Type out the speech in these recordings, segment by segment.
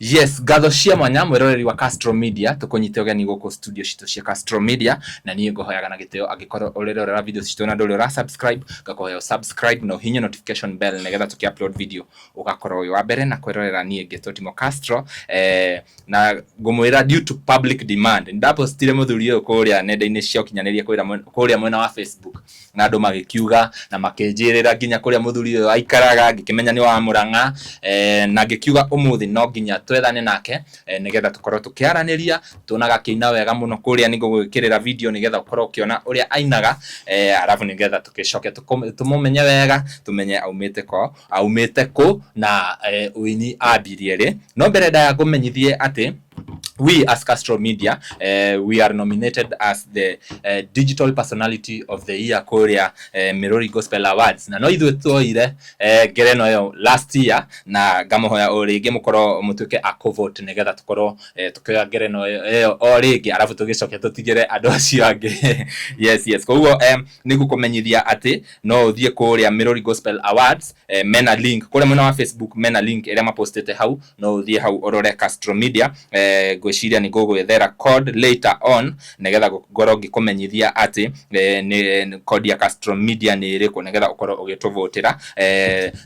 Yes, gathocia mwanya mwiroreri wa Castro Media tukunyite ogeni guku studio citu cia Castro Media na niĩ ngohoyaga na giteo angikorwo urerorera video citu na nduri ura subscribe ngakohoya subscribe na hinya notification bell nigetha tuki-upload video ugakorwo wi wa mbere na kwirorera niĩ ngĩtwo Timo Castro na ngumwira due to public demand ndapostire muthuri uyu kuria nenda-ini cia ukinyaniria kuria mwena wa Facebook na andu magikiuga na makenjirira nginya kuria muthuri uyu aikaraga ngikimenya ni wa Murang'a na ngikiuga umuthi no nginya twethane nake nigetha tukorwo tukiaraniria tunaga kiina wega muno kuria ningo gwikirira video nigetha ukorwo ukiona uria ainaga arafu nigetha tukicoke tumumenye wega tumenye aumite ku na uini ambirie ri no mbere ndaya kumenyithie ati we as Castro Media we are nominated as the digital personality of the year Korea Mirori Gospel Awards na no ithu twoire ngerenwa yo last year na ngamuhoya oringi mukoro mutuke akovote nigetha tukorwo tukioya ngerenwa yo oringi arafu tugicoke tutigire andu acio angi yes koguo nigukumenyithia ati no uthie kuria Mirori Gospel Awards mena link kuria mwena wa Facebook mena link ira mapostete hau no uthie hau orore Castro Media gwiciria ni gugwethera code later on nigetha ngoro ngikumenyithia ati ni code ya Castro Media ni iriku nigetha ukorwo ugituvotera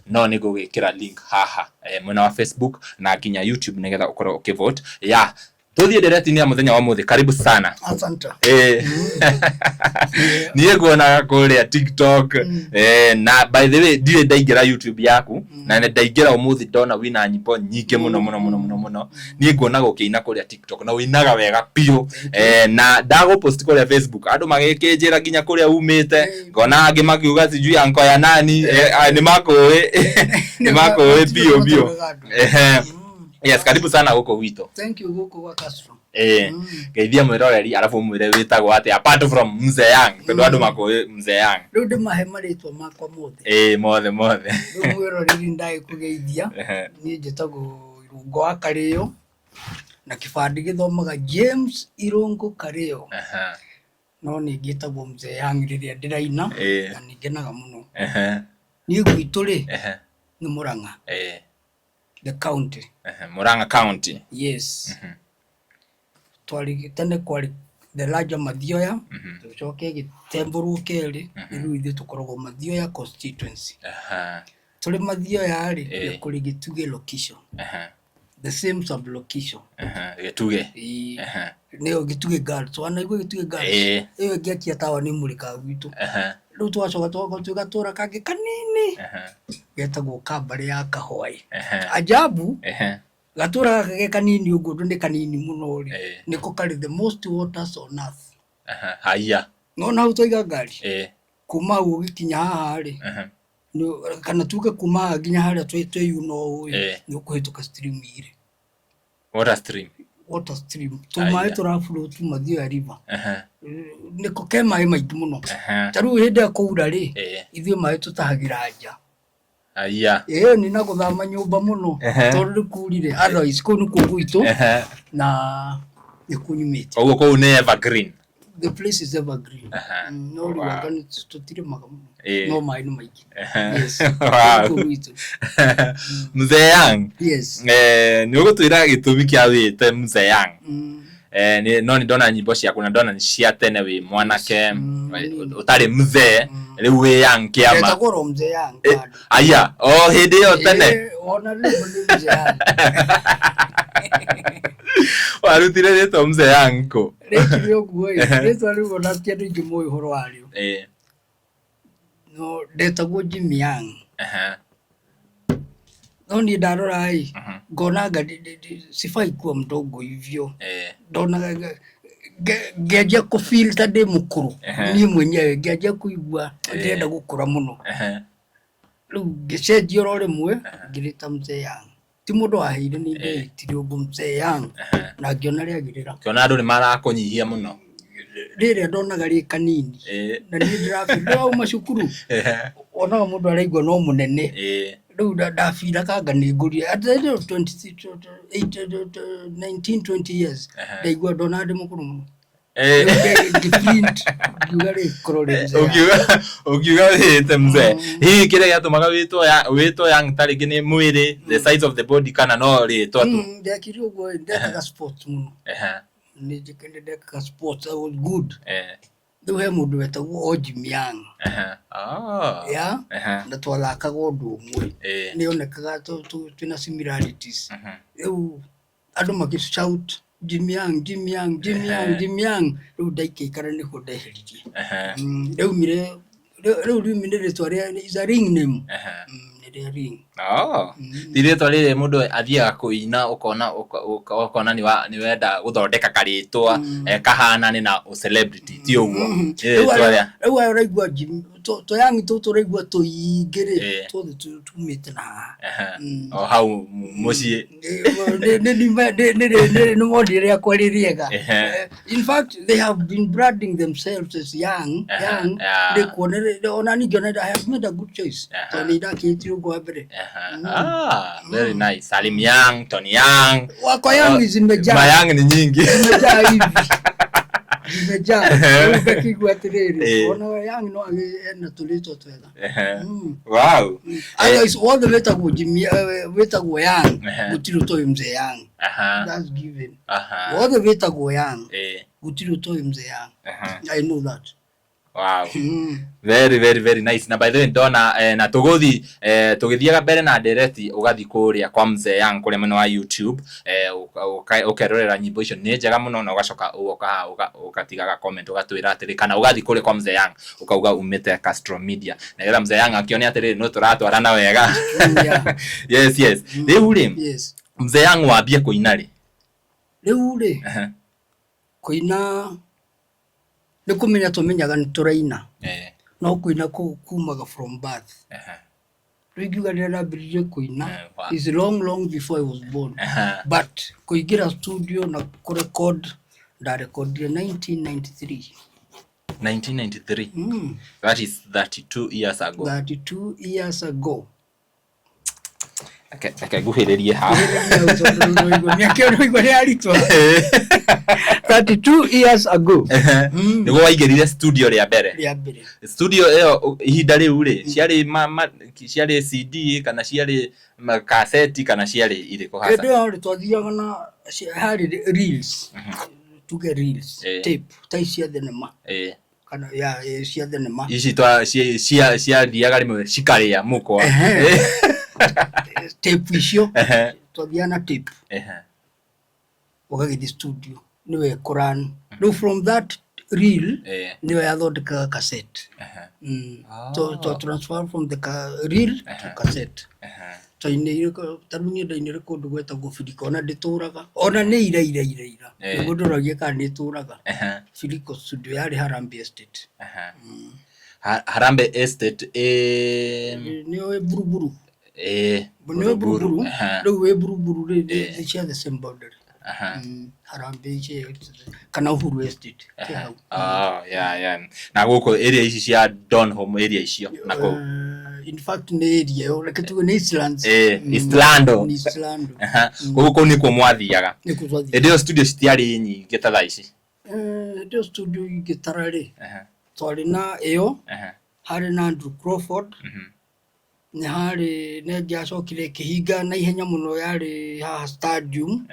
no ni gugikira link haha mwena wa Facebook na kinya YouTube nigetha ukorwo ukivote tuthie direct-ini ya muthenya wa muthi karibu sana asante niĩ nguonaga kuria TikTok na by the way ndire ndaingira YouTube yaku na ndaingira umuthi ndona wina nyimbo nyingi muno niĩ nguonaga ukiina kuria TikTok na winaga wega piu na ndago post kuria Facebook andu magikinjira nginya kuria umite ngona angi makiuga sijui anko ya nani ni makoe piu yes karibu sana guko wito thank you guko wa Castro geithia mwiroreri arafu mwire witagwo ati apart from Mzee tondu andu makoe Mzee riu ndimahe maritwa makwa mothe mothe riu mwiroreri ndai kugeithia ni njitagwo Irungo wa Kario na kibandi githomaga James Irungo Kario no ni ngitagwo Mzee riria ndiraina na ningenaga muno ni gwitu ri ni Murang'a the county Murang'a county yes twali tene kwali the larger Mathioya tucoke gitemburu keri riu ithe tukoragwo Mathioya constituency tuli Mathioya ri kuli Gituge location the same sub location Gituge neo Gituge girls wanaigua Gituge girls iyo ngiakia tawa ni mulika gwitu riu twacoka tugatura kangi kanini getagwo Kambari ya Kahoi ajabu gatura kage kanini uguo ndi kanini muno ri niko kari the most waters on earth haya ngona utoiga ngari kuma ugikinya haha ri kana tuke kuma nginya haria twe yuno ni ukuhituka stream ire water stream tumae turaflow tu Mathioya river niko ke mai maingi muno taru hinde kuura ri ithio mai tutahagira nja aya ni na guthama nyumba muno tondu kurire otherwise ko ni kugwitu na nikunyumite oguo ko ni evergreen the place is evergreen no riwagani tutire magamu no mai no maiki yes kugwitu Mzee yes ni ugutwira gitumi kia wite Mzee ni no ni ndona nyimbo ciaku na ndona ni cia tene wi mwanake utari Mzee riu wi young kiama etagoro Mzee aya hindi yo tene ona riu ni Mzee warutire rito Mzee ko rekio guoi rito riu ona kiedu njimo ihoro wario no ndetagwo Jimmy Young no ni ndarora ai ngona sifai kuwa mdogo hivyo ndona ngeja ku feel tade mukuru ni mwenyewe ngeja kuigua ndenda gukura muno riu ngecenjia rore mwe ngirita Mzee ti mundu aheire ni ndetire ugu Mzee na ngiona riagirira kiona andu ni marakunyihia muno rire ndonaga ri kanini na ni ndirafira uma cukuru ona mundu araigua no munene riu ndafira kanga ni nguria at the age of 19 20 years ndaigua ndona ndi mukuru muno different gugare korore Mzee. Ukiuga wite Mzee. Hii kile yatumaga wito yang tari gine mwiri the size of the body kana no rito tu. Ndakiri ugo ndaka sports muno. Ni jikende ndaka sports I was good. Duhe mundu wetagwo Ojimiang. Ya. Ndatwalaka godu umwe. Ni onekaga twina similarities. Andu makishout Jimiang. Riu ndaikikara niho ndeheririe. Riu mire ritwa is a ring name. Ring. Ritwa riri mundu athiaga kuina ukona ni wenda guthondeka karitwa kahana ni na celebrity ti uguo. Riu araigua to yangi to raigua to igere to tumite na hau mucie no modire akwaliriega. In fact they have been branding themselves as young they kuonere onani gona I have made a good choice to leader kitu go Mbere. Very nice. Salim Young, Tony Young. Wako Young zimejaa. Mayang ni nyingi. Zimejaa hivi. Zimejaa. Ubaki Gutareria. Ona Young no ena tulito twega. Wow. Otherwise all the weta go Young. Gutiro to Mzee Young. That's given. All the weta go Young. Gutiro to Mzee Young. I know that. Wow. Very nice. Na by the way ndona na tugithiaga mbere na ndereti ugathi kuria kwa Mzee Young kuri mwena wa YouTube ukerorera nyimbo icio ni njega muno na ugacoka ukatigaga comment ugatwira atiri kana ugathi kuri kwa Mzee Young ukauga umite Castro Media na gira Mzee Young akione atiri no turatwarana wega. Yes. Riu ri Mzee Young wambie kuina ri kuina ni kumenya tumenyaga ni turaina no kuina kumaga from birth. Rigiuga ndĩrambĩrĩirie kuina is long before I was born. But kuingira studio na kurecord ndarecordire 1993. That is 32 years ago. 32 years ago. Guhĩrĩrie ha 32 years ago. Nĩguo waingĩrire studio rĩa mbere. Studio ĩyo ihinda rĩu rĩ ciarĩ CD kana ciarĩ cassette kana ciarĩ irĩkũ hasa? Ndio twathiaga na harĩ reels. Tuge reels tape cia thenema. Kana cia thenema ici ciathiaga rĩmwe cikarĩa mũkwa. Tape icio twathiana tape wagagithie studio niwe Quran. No from that reel niwe yathondekaga cassette. To transfer from the reel to cassette. Tarunie ndainire kundu gwetagwo Filiko ona ndituraga ona ni ira niguo nduragia kana ndituraga. Filiko studio yari Harambee Estate. Harambee Estate niwe buruburu. Niwe buruburu riu we buruburu ri cia the same boundary. Harambee kana Uhuru Estate. Yeah. Na guko area ici cia Donholm area icio nako in fact ni area yo like tu ni Eastlands. Eastlando. Guko ni kwa mwathiaga. Ndio studio citiari nyingi ta thaa ici. Ndio studio Gutareria. Twari na iyo hari na Andrew Crawford. Ni hari ne giacokire kihinga na ihenya muno yari ha stadium.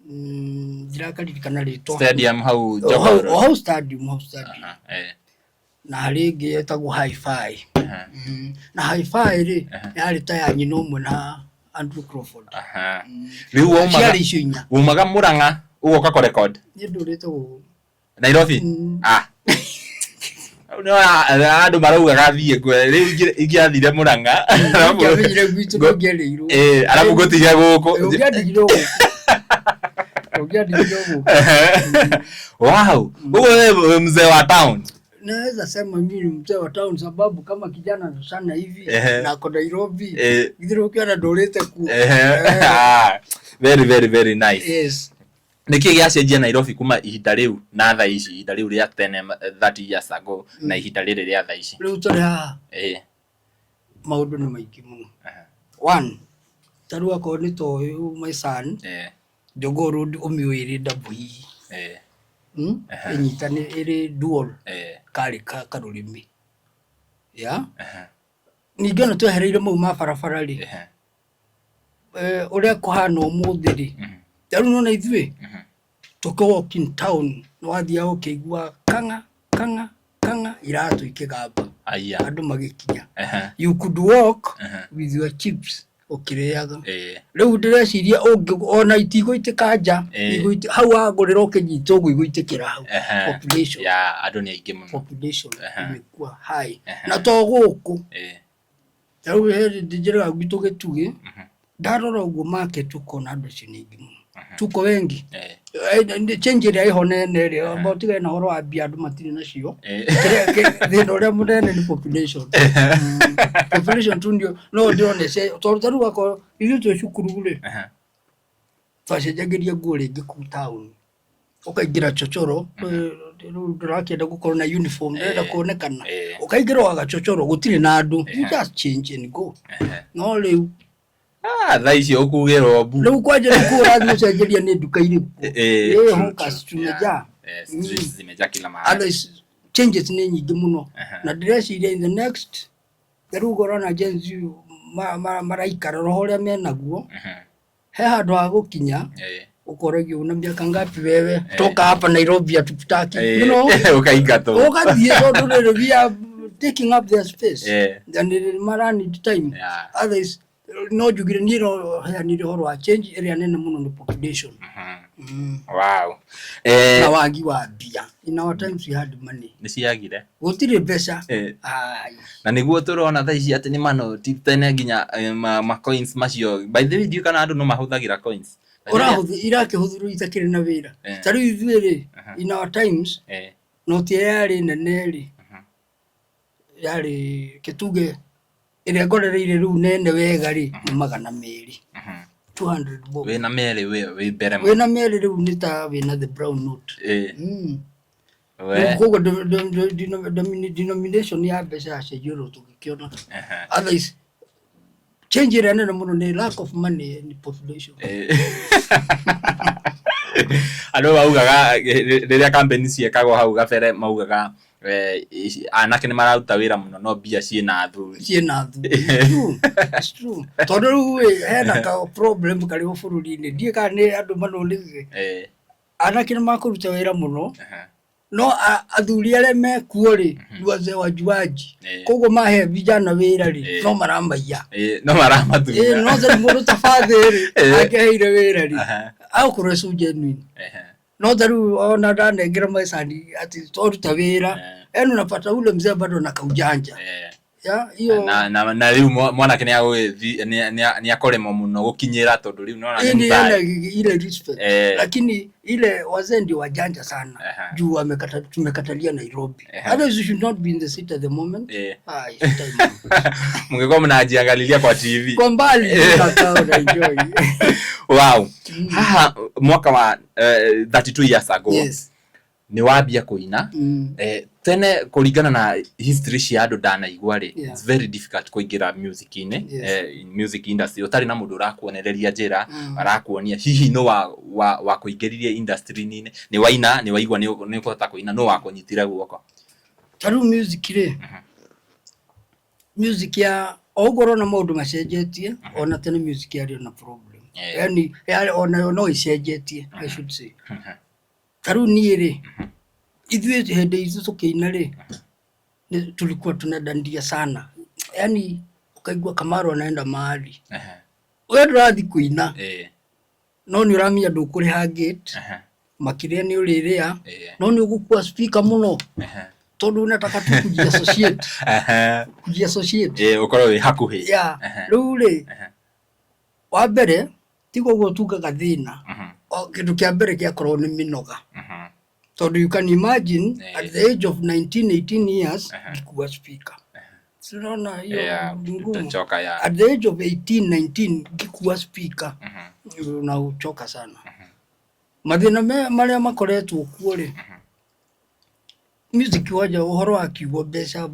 Ndirakarikana ritwa stadium hau Jogoro. Hau stadium. Na hari ingi yetagwo Hi-Fi. Na Hi-Fi ri yari ta ya nyina umwe na Andrew Crawford. Riu umaga Murang'a ugoka ko record. Ni ndurite Nairobi. No andu marauga gathie kwe riu ingiathire Murang'a ngiamenyire gwitu ngereirwo arabu gutiga guku Wow, wewe mzee wa town. Naweza sema mimi mzee wa town sababu kama kijana sana hivi na kwa Nairobi ngiro kiana ndorete ku. Very nice. Yes. Niki giacenjia Nairobi kuma ihinda riu na thaa ici ihinda riu ria 30 years ago na ihinda riri ria thaa ici. Riu tore ha. Maundu ni maiki muno. One, tarua ko ni to my son. Jogoo Road umiwiri ndabui. enyitane iri dual kari ka rurimi ya ningĩ no twehereire mau ma barabara ri uria kuhana umuthi ri rĩu nona ithuĩ tuko walk in town wathia ukigua kanga iratu ikigamba andu magikinya you could walk with your chips ukiriaga riu ndireciria ona itigũitĩka nja hau agũrĩra ũkĩnyita ũguo igũitĩkĩra hau population ya andu ni aingĩ mũno population imekuwa high na to gũkũ rĩu ndinjĩra gwitũ gĩtugĩ ndarora ũguo market tuko na andu acio nĩ aingĩ mũno tuko wengi change ĩrĩa ĩho nene rĩ ambao tiga na horo wa mbia andu matirĩ nacio thĩna ũrĩa mũnene ni population population tu ndio no ndionece tondũ rĩu wako ithuĩ twĩ cukuru rĩ twacenjagĩria nguo rĩngĩ kũu town ũkaingĩra chochoro rĩu ndũrakĩenda gũkorwo na uniform ndĩrenda kuonekana ũkaingĩra wagachochoro gũtirĩ na andũ you just change and go no rĩu thaa icio ũkugĩrwo mbu rĩu kwanja nĩkuo ũrathiĩ ũcenjeria nĩ nduka irĩkũ ho Castro zimejaa kila mahali changes nĩ nyingĩ mũno na ndĩreciria in the next rĩu ngorana jenzi maraikara roho ũrĩa menaguo he handũ ha gũkinya ukoragio na miaka ngapi wewe toka hapa Nairobi atupitaki you know ukaingatwo ugathiĩ tondũ rĩrĩ we are taking up their space and marani time others no jugire niro yani horo wa change area nene muno ni population wow na wagi wa bia in our times we had money ni ciagire gutire pesa na niguo turona thaa ici ati ni mano tene nginya ma coins macio by the way dio kana andu no mahuthagira coins irakĩhũthĩrwo itakĩrĩ na wĩra ta rĩu ithuĩ rĩ in our times no ti yarĩ nene rĩ yarĩ kĩtuge ĩrĩa ngorereire rĩu nene wega rĩ nĩ 200 200 bob wĩna merĩ wĩ mbere wĩna merĩ rĩu nĩ ta wĩna the brown note koguo denomination ya mbeca yacenjio rĩu tũgĩkĩona others change ĩrĩa nene mũno nĩ lack of money in population andũ maugaga rĩrĩa campaign ciekagwo hau gabere maugaga anake nĩ mararuta wĩra mũno no mbia ciĩna thuri it's true tondũ rĩu hena ka problem karĩ bũrũri-inĩ ndiĩ kana nĩ andũ manonire anake nĩ makũruta wĩra mũno no athuri arĩa mekuo rĩ wazee wajuaji koguo mahe vijana wĩra rĩ no maramaiya no maramatunya no zari mũndũ tafadhali akĩheire wĩra rĩ akorwo su genuine no zari ona ndanengera maisani ati tũruta wĩra eno unapata ule mzee bado na kaujanja ya hiyo na rĩu mwanake nĩ akoremo mũno gũkinyĩra tondũ rĩu naona ni mbaya ile respect lakini ile wazee ndio wajanja sana juu tumekatalia Nairobi otherwise you should not be in the city at the moment mungekuwa mnajiangalilia kwa TV kwa mbali na enjoy wow haha mwaka wa 32 years ago ni wambia kuina tene kuringana na history cia andu ndanaigua ri it's very difficult kuingira music in music industry utari na mundu urakuonereria njira arakuonia hihi no wa kuingiririe industry nini ni waina ni waigua ni kuhota kuina no wa kunyitira guoko taru music ri music ya ogoro na maundu macenjetie ona tene music yari na problem yani ona no icenjetie I should say taru ni ri ithuĩ hende izo tukĩina rĩ tulikuwa tunadandia sana yani ukaigua Kamaru anaenda mahali wewe ndũrathi kuina no nĩ ũramenya ndũkũrĩha gate makĩria nĩ ũrĩrĩa no nĩ ũgũkua speaker mũno tondũ unataka tu kujiassociate ukorwo wĩ hakuhĩ rĩu rĩ wa mbere tigo gũtungaga thĩna kĩndũ kĩa mbere gĩakorwo nĩ mĩnoga so you can imagine at the age of 18 years ngikuwa speaker sinaona hiyo ngumu at the age of 19 ngikuwa speaker na uchoka sana mathina marĩa makoretwo kuo rĩ music waja uhoro wa kiugo mbeca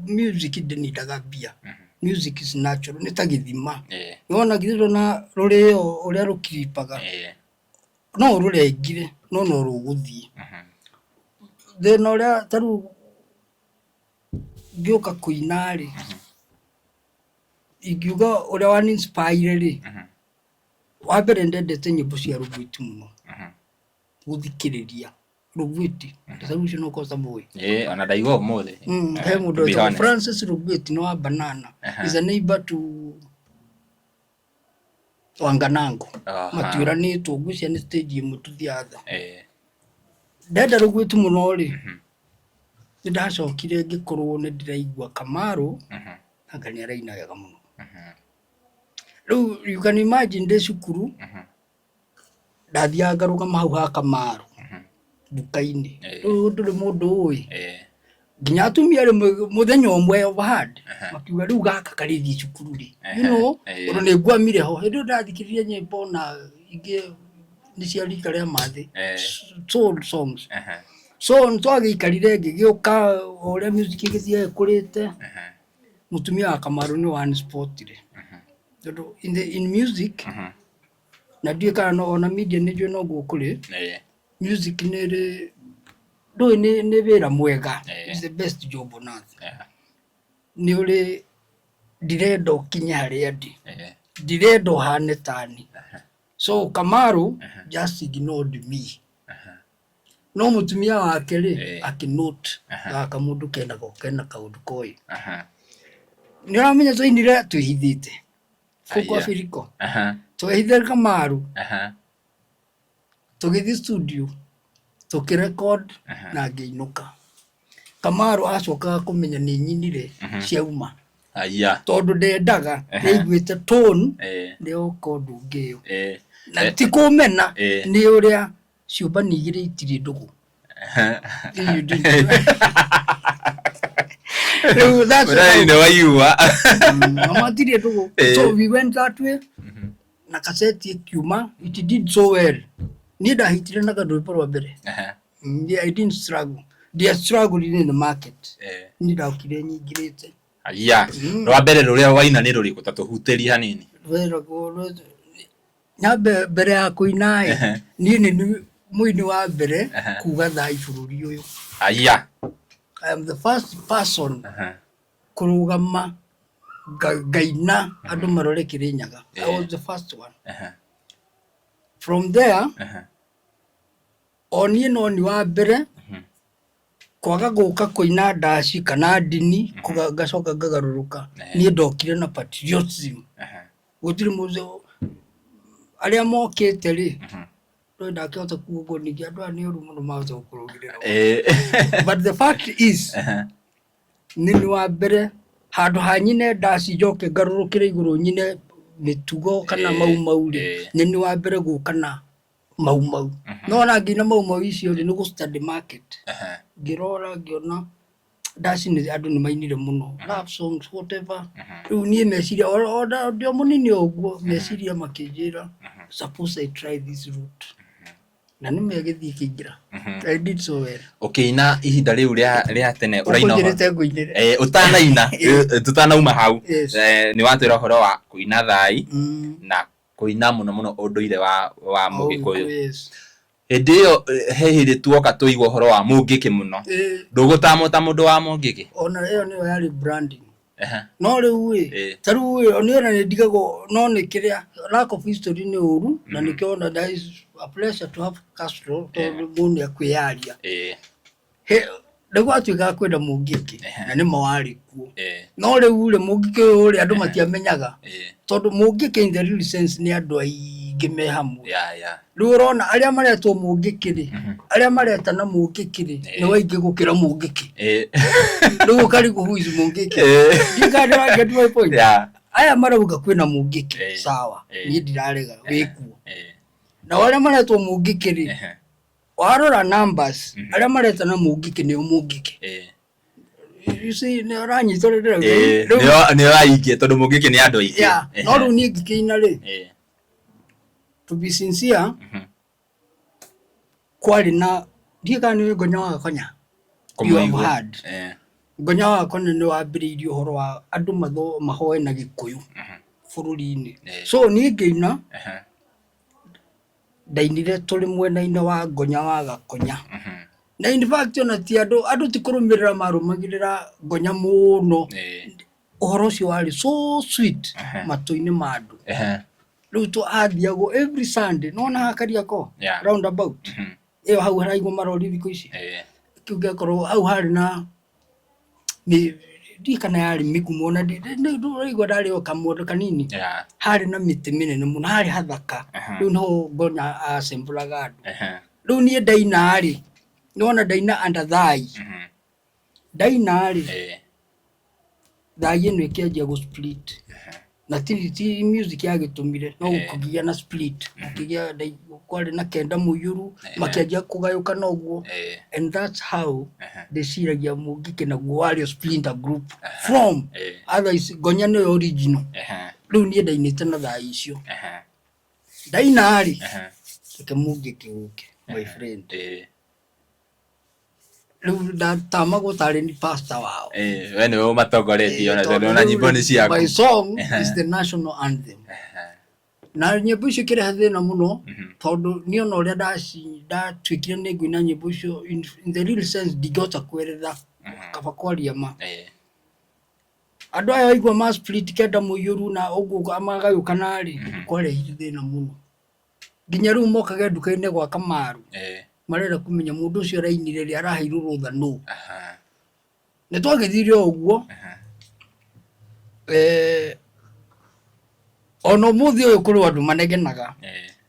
music ndĩndaga mbia music is natural nĩ ta gĩthima yona githiro na rũrĩo ũrĩa rũkiripaga no rũrĩa ingire no rũgũthiĩ thina uria taru ngioka kuina ri ingiuga uria wan inspire ri wa mbere ndendete nyimbo cia rugwiti muno guthikiriria rugwiti taru icio no kosa boy ona ndaigua umuthi he mundu wa Francis Rugwiti no wa Banana is a neighbor to Wanganango matuiranitwo ngucia ni stage imwe tuthiatha ndenda Rugwiti muno ri ndacokire ngikorwo ni ndiraigua Kamaru angani araina wega muno you can imagine de cukuru ndathia ngaruga hau ha Kamaru dukaini nduri mundu uyi nginya atumia ri muthenya umwe overhead makiuga riu gaka karithi cukuru ri you know uru ni ngwamire ho hindi ndathikiriria nyimbo na ingi ni cia rika ria mathi soul songs so ntwagiikarire ngigiuka uria music igithie kurite Mutumia wa Kamaru ni one spot ri in music na ndiye kana ona media ni jo no gukuri music ni ri do ni wira mwega is the best job on earth ni uri diredo kinyare adi diredo hane tani so Kamaru just ignored me no Mutumia wake ri akinote gaka mundu kena kaundu koi ni ramenya twainire twihithite fuko afiriko twihithire Kamaru tugithi studio tukirecord na ngeinuka Kamaru acoka kumenya ni nyinire ciauma tondu ndendaga niguite tone ndio kondu ngeo na ti kumena ni uria ciumba nigire itiri ndugu that's why no you mama tiri ndugu so we went that way na cassette kiuma it did so well ni ndahitire na kandu rwa mbere I didn't struggle they struggled in the market ni ndakire nyingirite rwa mbere ruria waina ni ruriku tatuhuteria hanini nyabe mbere ya kuina ni muini wa mbere kuga thai bururi uyu I am the first person kurugama gaina andu marore Kirinyaga I was the first one from there oni wa mbere kwaga guka kuina ndaci kana ndini kugacoka ngagaruruka ni ndokire na patriotism gutiri muzo aria mokete ri ndo kiota kugo ni andu ni uru muno mazo kurugirira but the fact is nini wa mbere handu hanyine ndaci joke ngarurukire iguru nyine mitugo kana Maumau ri nini wa mbere guka na Maumau no na ngina Maumau icio ri ni gu study market ngirora ngiona ndaci ni andu ni mainire muno love songs whatever riu ni meciria order ndio munini oguo meciria makinjira suppose I try this route na ni megithii kingira I did so well na ihinda riu ria tene uraina utanaina tutanauma hau ni watwira horo wa kuina thai na kuina muno unduire wa Mugikuyu ndio hehire tuoka tuigwa horo wa Mugiki muno ndugutamuta mundu wa Mugiki ona iyo niyo yari branding no riu taru oniona ni ndigago no ni kiria lack of history ni uru na nikiona there is a pleasure to have Castro to mundi akwiaria ndego atuika kwenda Mugiki na ni mawari kuo no riu ri Mugiki uri andu matiamenyaga tondu Mugiki in the real sense ni andu aingi me hamwe riu urona aria maretwo Mugiki ri aria mareta na Mugiki ri ni waingi gukira Mugiki riu kari kuhuizu Mugiki ndikadira get my point aya marauga kwina Mugiki sawa ni ndirarega wikuo na wale maretwo Mugiki ri warora numbers aria mareta na Mugiki ni Mugiki you see ne oranyitorera ni waingi tondu Mugiki ni andu aingi no ru ni ngikina ri to be sincere kwari na ndika ni gonya wa konya you have had gonya wa konya ni wambiriirio horo wa andu mahoe na Gikuyu bururi-ini so ni ngiina ndainire turi mwena-ini wa gonya wa gakonya na in fact ona ti andu tikurumirira marumagirira ngonya muno uhoro ucio wari so sweet matu-ini ma andu riu tu athiago every Sunday nona hakaria ko round about iyo hau haraigo marori thiko ici kiuga korwo hau hari na ni dikana yari migumu na nduraigwa ndari o kamundu kanini hari na miti minene muno hari hathaka riu no ngonya asemburaga andu riu nie ndaina ri nona ndaina under thai ndaina ri thai ino ikianjia gu split na ti music yagitumire no kugia na split kugia kwari na kenda muyuru makianjia kugayuka noguo and that's how the siragia mugike na guario splinter group from otherwise gonya no original riu nie ndainite na thai icio ndaina ri tukemugike uke my friend riu ndatama gutari ni pastor wao we niwe umatongoretie ona nyimbo ni ciaku. My song is the national anthem na nyimbo icio kire hathina muno tondu ni ona uria ndatwikire ni nguina nyimbo icio in the real sense ndigota kweretha kaba kwaria ma andu aya igwa ma split kenda muyuru na uguo amagayuka nari kware thina muno nginya riu mokage nduka-ini gwa Kamaru marera kumenya mundu ucio rainire ri araheirwo rutha no ne twagithire uguo ono muthi uyu kuri andu manegenaga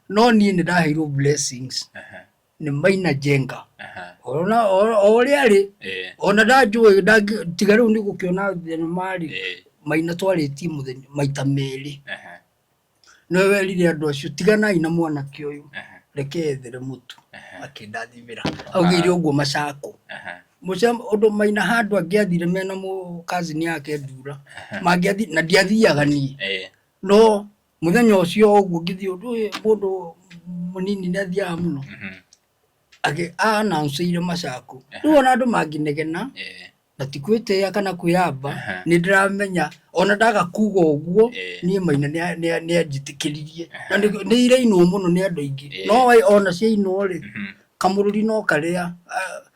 no ni ndaheirwo blessings ni maina jenga ona oria ri ona ndajue tiga riu ni gukiona thina mari maina twariti muthenya maita meri no werire andu acio tiganai na mwanake uyu reke ethere mutu akindathimira augire uguo macako mucam undu maina handu angiathire mena mu cousin yake ndura mangiathi na ndiathiaga ni no muthenya ucio uguo ngithi mundu munini ndathia muno age announce macako riu ona andu manginegena na tikwite kana kuyamba ni ndiramenya ona ndaga kuga uguo ni maina ni ajitikiririe na ni ire ino muno ni andu ingi no ona cia ino ri kamururi no karia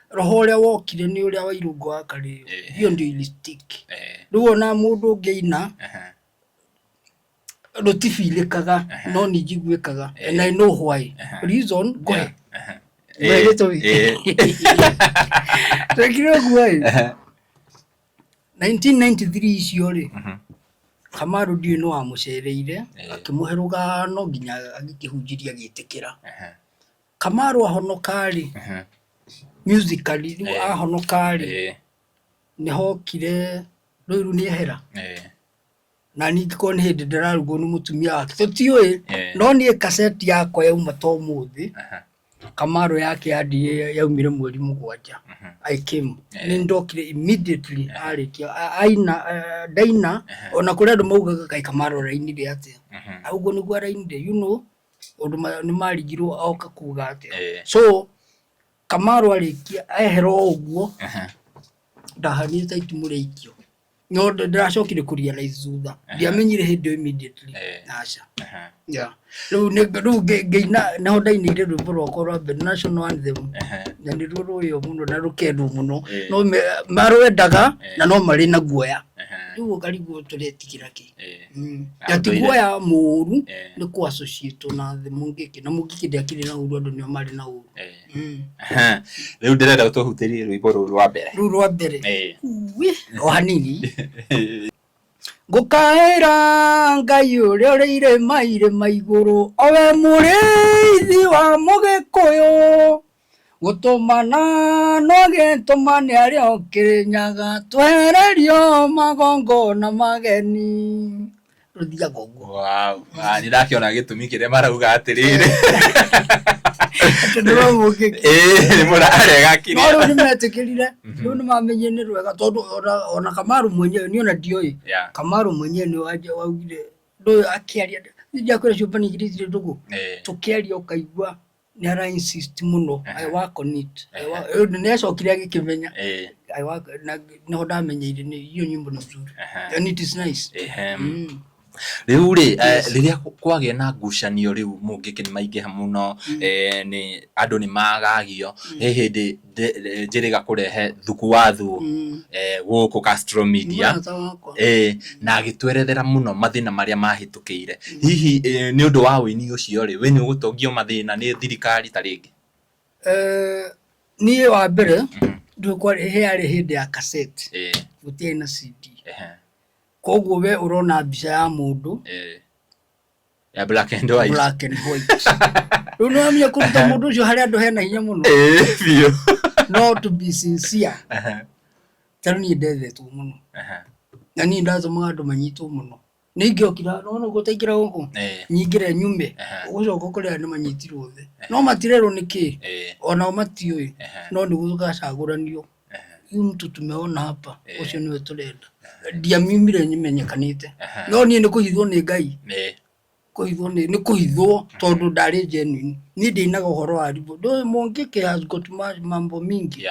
roho uria wokire ni uria wa irungo wa kario hiyo ndio ilistik riu ona mundu ngeina rutifilikaga no ni jiguikaga and I know why reason go wewe to takiro gwai 1993 icio ri Kamaru ndio no amucereire akimuhe rugano nginya agikihunjiria gitikira Kamaru ahonokari musically ahonokari ni hokire riu ni ehera na ningiko ni hindi ndirarugo ni mutumia wake tutiwe no ni cassette yakwa yauma to muthi Kamaru yake hadi yaumire mweri mugwanja I came ni ndokire immediately arikia aina daina ona kuri andu maugaga kai Kamaru rainire atia augo ni gwa rainire you know undu ni marigirwo oka kuga atia so Kamaru arikia ehero uguo ndahanite itumurikio no ndiracokire kurealize thutha ndiamenyire hindi immediately nasha riu ngeina naho ndainire rwimbo rwakwa rwa Mbere national anthem na ni ruruyo muno na rukendu muno no marwendaga na no mari na guoya riu karibu turetikira ki yatiguoya muru ni ku associate na the mungiki na mungiki ndiakiri na uru andu ni mari na uru riu ndirenda utuhutirie rwimbo rwa Mbere o hanini ngukaira ngai uria ureire maire maiguru owe muriithi wa mugikuyu gutumana no gitumane aria okirinyaga twehererio magongona mageni ruthia gongo wow ni ndakiona gitumi kiria marauga atiriri ndiro mugiki ni murarega kiri no ni metikirire riu ni mamenye ni rwega tondu ona Kamaru mwenyewe ni ona ndioi Kamaru mwenyewe ni waje waugire ndo akiaria ndia kure chupani kirithire ndugu tukiaria ukaigua ni ara insist muno I work on it ni acokire agikimenya I work na no ndamenyeire ni hiyo nyimbo nzuri and it is nice Riu ri riria kwagĩa na ngucanio riu mũngĩkĩ nĩ maingĩha mũno ni andũ nĩ magagio hindi njĩrĩga kũrehe thuku wa thu gũkũ Castro Media na agĩtwerethera mũno mathĩna marĩa mahĩtũkĩire. Hihi nĩ ũndũ wa wĩini ũcio ri we nĩ ũgũtongio mathĩna nĩ thirikari ta rĩngĩ? Niĩ wa mbere harĩ hĩndĩ ya cassette gũtiarĩ na CD, koguo we ũrona mbica ya mũndũ ya black and white. Rĩu nĩ wamenya kũruta mũndũ ũcio harĩ andũ hena hinya mũno. No to be sincere, tarĩ niĩ ndethetwo mũno na niĩ ndatũmaga andũ manyitwo mũno. Nĩingĩokira no gũtaingĩra gũkũ nyingĩre nyume ũgũcoka kũrĩa nĩ manyitirwo othe, no matirerwo nĩkĩ onao matiũĩ, no nĩ gũgacagũranio. Huyu mtu tumeona hapa, ucio niwe turenda. Ndiamimire nyimenyekanite, no niĩ nĩ kũhithwo nĩ Ngai. Kũhithwo nĩ kũhithwo tondũ ndarĩ genuine. Niĩ ndĩinaga ũhoro wa Ruimbo. Ndũĩ Mũngĩkĩ has got mambo mingi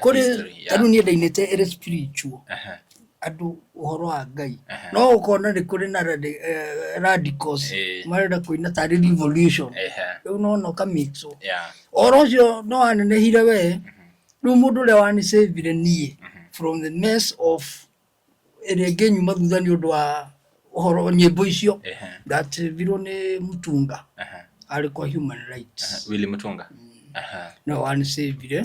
kũrĩ tarĩu niĩ ndainĩte ĩrĩ spiritual andũ ũhoro wa Ngai, no ũkona nĩ kũrĩ na radicals marenda kũina tarĩ revolution. Rĩu no kamixo oro ũcio no anenehire we. Rĩu mũndũ ũrĩa wanisavire niĩ from the mess of ĩrĩa ngĩnyuma thutha nĩ ũndũ wa ũhoro nyĩmbo icio ndatirwo nĩ Mutunga arĩ kwa human rights. Willy Mutunga no wanisavire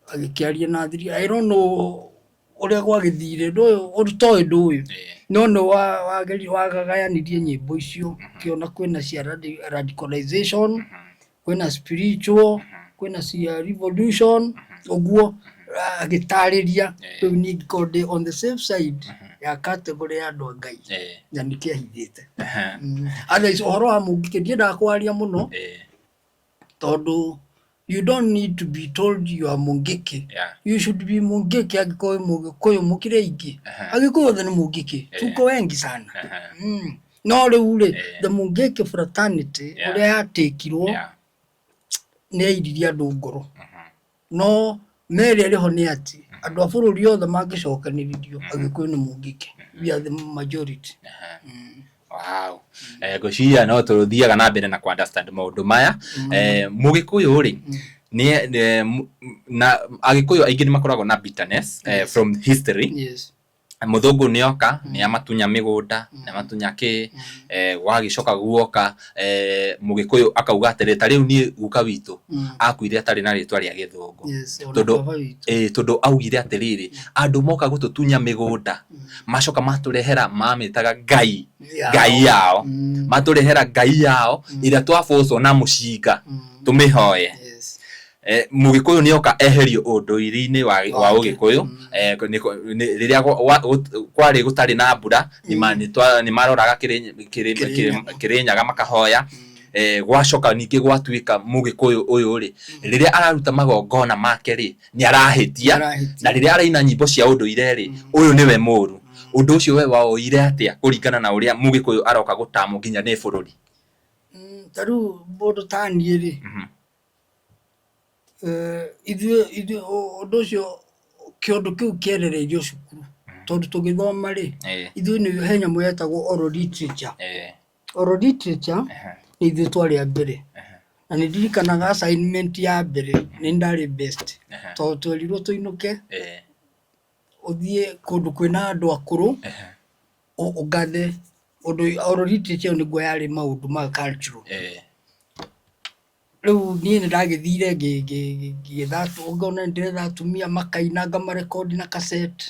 agĩkĩaria na thiri. I don't know ũrĩa gwagĩthire ũtoĩ ndũĩ, no no wagagayanirie nyĩmbo icio kĩona kwĩna cia radicalization, kwĩna spiritual, kwĩna cia revolution ũguo agĩtarĩria. Rĩu niĩ ngĩkorwo on the safe side ya category ya andũ a Ngai na nĩkĩahithĩte. Otherwise ũhoro wa Mũngĩkĩ ndiendaga kwaria mũno tondũ you don't need to be told you are Mũngĩkĩ. You should be Mũngĩkĩ angĩkorwo Mũgĩkũyũ mũkĩrĩ aingĩ. Agĩkũyũ othe nĩ Mũngĩkĩ, tuko wengi sana. No rĩu rĩ the Mũngĩkĩ fraternity ũrĩa yatakirwo nĩ yairirie andũ ngoro, no merĩ rĩho nĩ ati andũ a bũrũri othe mangĩcokanĩrĩrio Agĩkũyũ nĩ Mũngĩkĩ. We are the majority. Wow. Gũciria no tũthiaga na mbere na understand maũndũ maya. Mũgĩkũyũ rĩ na Agĩkũyũ aingĩ nĩ makoragwo na bitterness from history. Mũthũngũ nĩoka nĩ amatunya mĩgũnda nĩ amatunya kĩ wagĩcoka guoka Mũgĩkũyũ akauga atĩrĩ ta rĩu niĩ guka witũ akuire atarĩ na rĩtwa rĩa Gĩthũngũ tondũ augire atĩrĩrĩ andũ moka gũtũtunya mĩgũnda macoka matũrehera mamĩtaga Ngai yao, matũrehera Ngai yao ĩrĩa twabocwo na mũcinga tũmĩhoye. Mũgĩkũyũ nĩoka eherio ũndũire-inĩ wa Ũgĩkũyũ rĩrĩa kwarĩ gũtarĩ na mbura nĩ maroraga Kĩrĩnyaga makahoya. Gwacoka ningĩ gwatuĩka Mũgĩkũyũ ũyũ rĩ rĩrĩa araruta magongona make rĩ nĩ arahĩtia, na rĩrĩa araina nyĩmbo cia ũndũire rĩ ũyũ nĩwe mũũru. Ũndũ ũcio we waũire atĩa kũringana na ũrĩa Mũgĩkũyũ aroka gũtamwo nginya nĩ bũrũri? Tarĩu mũndũ ta niĩ rĩ ithuĩ ũndũ ũcio kĩũndũ kĩu kĩerereirio cukuru tondũ tũgĩthoma rĩ ithuĩ nĩ he nyamũ yetagwo oral literature. Oral literature nĩ ithuĩ twarĩ a mbere na nĩ ndirikanaga assignment ya mbere nĩ ndarĩ best tondũ twerirwo tũinũke ũthiĩ kũndũ kwĩna andũ akũrũ ũgathe ũndũ. Oral literature nĩguo yarĩ maũndũ ma cultural. Rĩu niĩ nĩ ndagĩthire ngĩthatũ ũngona ndĩretha atumia makaina ngamarekondi na cassette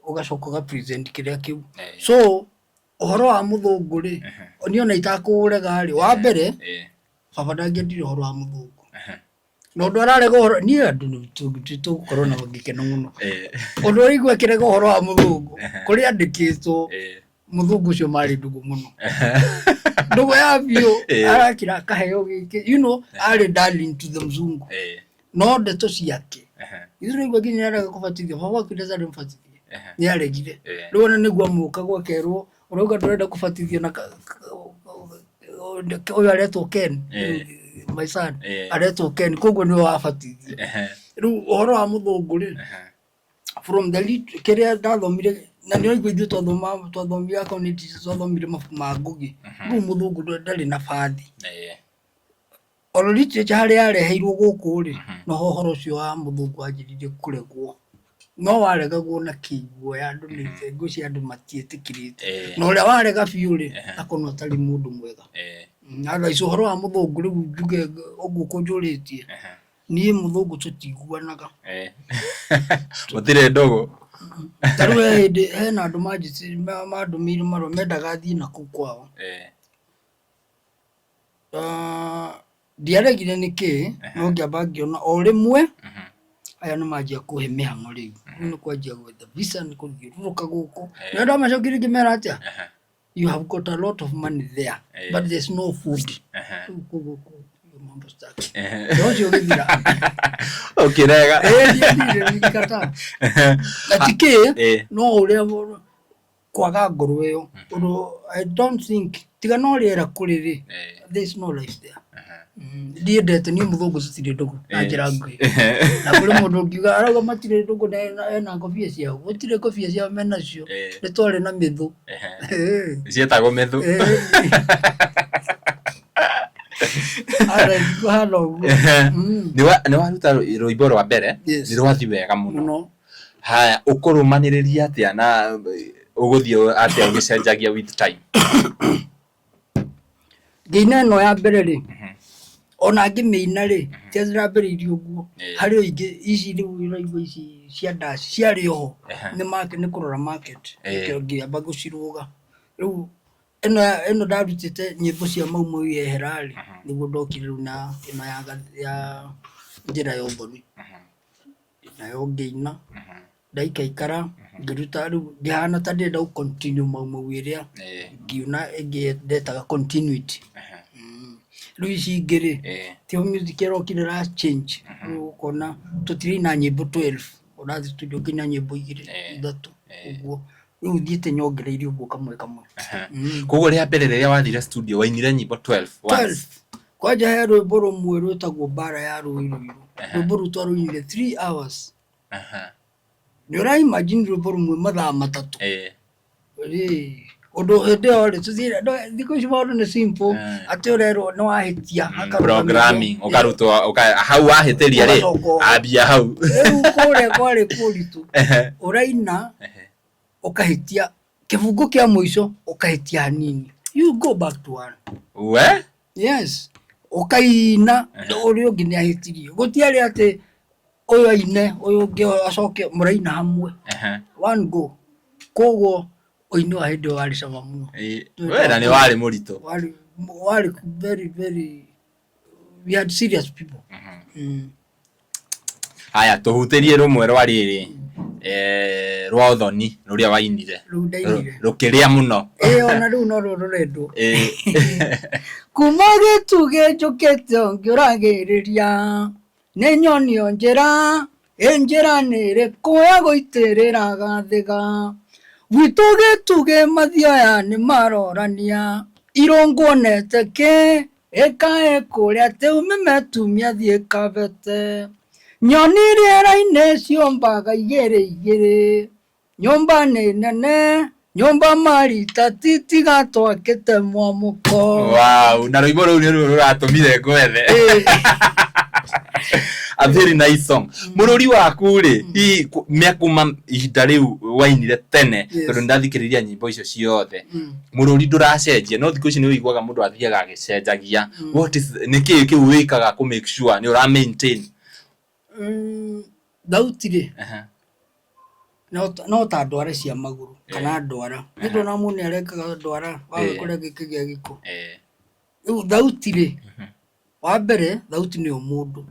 ũgacoka ũgapresent kĩrĩa kĩu. So ũhoro wa mũthũngũ rĩ niĩ ona itakũũrega rĩ wa mbere baba ndangĩendire ũhoro wa mũthũngũ na ũndũ ararega ũhoro niĩ andũ tũgũkorwo na gĩkeno mũno. Ũndũ ũrĩa akĩrega ũhoro wa mũthũngũ kũrĩa andĩkĩtwo mũthũngũ ũcio marĩ ndũgũ mũno. Ndũgũ ya biũ arakira akaheo gĩkĩ you know arĩ darling to the mzungu no ndeto ciake ithuĩ nginya arega kũbatithio baba kwenda zarĩ mbatithie nĩ aregire. Rĩu ona nĩguo amuka gwakerwo ũrauga ndũrenda kũbatithio na ũyũ aretwo Ken my son aretwo Ken koguo nĩwe wabatithio. Rĩu ũhoro wa mũthũngũ rĩ from the kĩrĩa ndathomire na ndio igwe twathomia ko ni twathomire mabuku ma Ngugi rĩu mũthũngũ ndarĩ na bathi ororite harĩa yareheirwo gũkũ rĩ no ũhoro ũcio wa mũthũngũ anjĩrĩirie kũregwo no waregagwo na kĩiguo ya andũ nĩ ngũ cia andũ matiĩtĩkĩrĩte no ũrĩa warega biũ rĩ akorwo atarĩ mũndũ mwega na icio ũhoro wa mũthũngũ rĩu njuge ũguo kũnjũrĩtie niĩ mũthũngũ tũtiguanaga mũtirĩ ndogo tarĩu hĩndĩ hena andũ mandũmĩire marũa mendaga thiĩ nakũu kwao ndiaregire nĩkĩ no ngĩamba ngĩona o rĩmwe aya nĩ manjia kũhe mĩhang'o rĩu nĩ kwanjia gwetha visa nĩ kũthiũrũrũka gũkũ nĩ andũ amacokire ngĩmera atĩa you have got a lot of money there but there's no food ndio gĩthira ũkĩrega ndikata na tikĩ no ũrĩa kwaga ngoro ĩyo I don't think tiga no rĩera kũrĩ there's no life there ndiendete niĩ mũthũngũ citirĩ ndũgũ na njĩra nguhĩ na kũrĩ mũndũ ũngiuga arauga matirĩ ndũgũ na ena ngobia ciao gũtirĩ ngobia ciao menacio nĩ twarĩ na mĩthũ cietagwo mĩthũ nĩ waruta rũimbo rwa mbere nĩ rwathi wega mũno haya ũkũrũmanĩrĩria atĩa na ũgũthiĩ atĩa ũgĩcenjagia with time ngĩina ĩno ya mbere rĩ ona ngĩmĩina rĩ tiazirambĩrĩirie ũguo harĩ ingĩ ici rĩu iraigua ici cia ndaci ciarĩ oho nĩ kũrora market ngĩamba gũcirũga rĩu ĩno ndarutĩte nyĩmbo cia Maumau yehera rĩ nĩguo ndokire rĩu na ĩno ya njĩra ya ũthoni nayo ngĩina ndaikaikara ngĩruta rĩu ngĩhana ta ndĩrenda gũ-continue Maumau ĩrĩa ngiuna ĩngĩ ndetaga continuity rĩu ici ingĩ rĩ tio music ĩrokire ra change ũkona tũtirĩ na nyĩmbo 12 ũrathiĩ studio ngĩna nyĩmbo 2 3 ũguo rĩu thiĩte nyongereire ũguo kamwe koguo rĩa mbere rĩrĩa wathire studio wainire nyĩmbo 12 kwanja he rwĩmbo rũmwe rwĩtagwo Mbara ya Ruimbo rwĩmbo rũu twarũinire 3 hours nĩ ũraimagine rwĩmbo rũmwe mathaa 3 ũndũ hĩndĩ ĩyo rĩ thikũ ici maũndũ nĩ simple atĩ ũrerwo nĩ wahĩtia programming ũkarutwo hau wahĩtĩria rĩ ambia hau rĩu kũrĩa kwarĩ kũritũ ũraina ũkahĩtia kĩbungo kĩa mũico ũkahĩtia hanini you go back to one yes ũkaina ũrĩa ũngĩ nĩ ahĩtirie gũtiarĩ atĩ ũyũ aine ũyũ ũngĩ acoke mũraina hamwe one go koguo ũini wa hĩndĩ warĩ cama mũno na nĩ warĩ mũritũ warĩ very we had serious people haya tũhutĩrie rũmwe rwa rĩrĩ rwa ũthoni rũrĩa wainire rũkĩrĩa mũno ona rĩu no rũrendwo kuma gĩtugĩ njũkĩte ngĩũragĩrĩria nĩ nyonio njĩra nĩ ĩrĩkũ ya gũitĩrĩraga thĩga gwitũ gĩtugĩ mathioya nĩ marorania irũnguonete kĩ ĩkae kũrĩa tĩume metumia thiĩ kabete nyoni rĩera-inĩ ciombaga igĩrĩ nyũmba nĩ nene nyũmba marita titiga twakĩte mwamũko na rũimbo rũu nĩ rũratũmire ngwethe a very nice song mũrũri waku rĩ mĩakuma ihinda rĩu wainire tene tondũ ndathikĩrĩria nyĩmbo icio ciothe mũrũri ndũracenjia no thikũ ici nĩ ũiguaga mũndũ athiaga agĩcenjagia what is nĩkĩĩ kĩu wĩkaga kũ make sure nĩ ũra maintain thauti rĩ no ta ndwara cia magũrũ kana ndwara nĩ ndona mũndũ nĩ arekaga ndwara wawe kũrĩa gĩkĩgĩa gĩko rĩu thauti rĩ wa mbere thauti nĩ mũndũ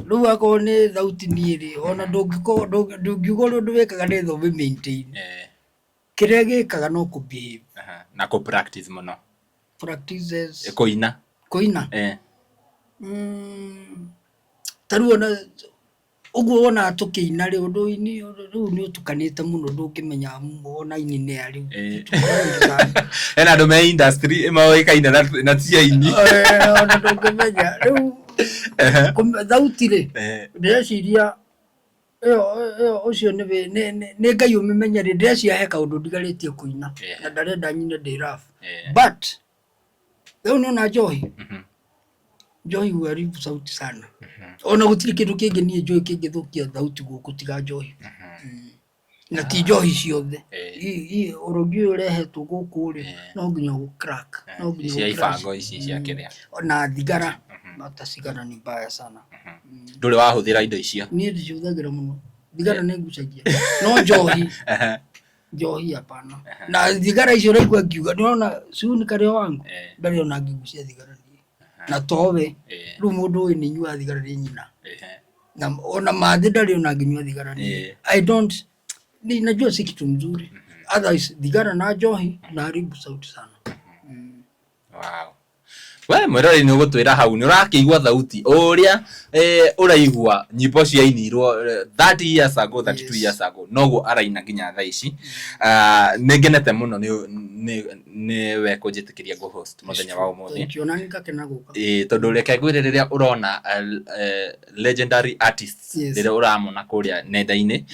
rĩu akorwo nĩ thauti niĩ rĩ ona ndũngiuga ũndũ wĩkaga nĩ thome maintain kĩrĩa gĩkaga no kũ behave na kũ practice mũno practices kũina tarĩu ona ũguo wona tũkĩina rĩ ũndũ-inĩ rĩu nĩ ũtukanĩte mũno ndũngĩmenya ona ini nĩ a rĩu hena andũ me industry moĩkaine na ti aini ona ndũngĩmenya rĩu thauti rĩ ndĩreciria ucio nĩ Ngai ũmĩmenyerere ndĩraciahe kaũndũ ndigarĩtie kuina na ndarenda nyine ndĩ rafu but rĩu nĩona njohi huharibu sauti sana ona gũtirĩ kĩndũ kĩngĩ niĩ njũĩ kĩngĩthũkia thauti gũkũ tiga njohi na ti njohi ciothe ũrũngi ũyũ ũrehetwo gũkũ rĩ no nginya crack no nginya cia ibango ici cia kĩrĩa ona thigara mata cigara ni mbaya sana ndũrĩ wahũthĩra indo icio niĩ ndicihũthagĩra mũno thigara nĩ ngucagia no njohi hapana na thigara icio ũraigua ngiuga nĩwona suni karĩa wangu ndarĩ ona ngĩgucia thigara na towe rĩu mũndũ ũyũ nĩ nyuaga thigara nĩ nyina na ona mathĩ ndarĩ ona ngĩnyua thigara I don't najua si kitu mzuri otherwise thigara na njohi na haribu sauti sana wow we mwĩrori nĩ ũgũtwĩra hau nĩ ũrakĩigua thauti ũrĩa ũraigua nyĩmbo ciainirwo 30 years ago 32 years ago noguo araina nginya thaa ici nĩ ngenete mũno nĩ we kũnjĩtĩkĩria go host mũthenya wa ũmũthĩ tondũ reke ngwĩre rĩrĩa ũrona legendary artists rĩrĩa ũramona kũrĩa nenda-inĩ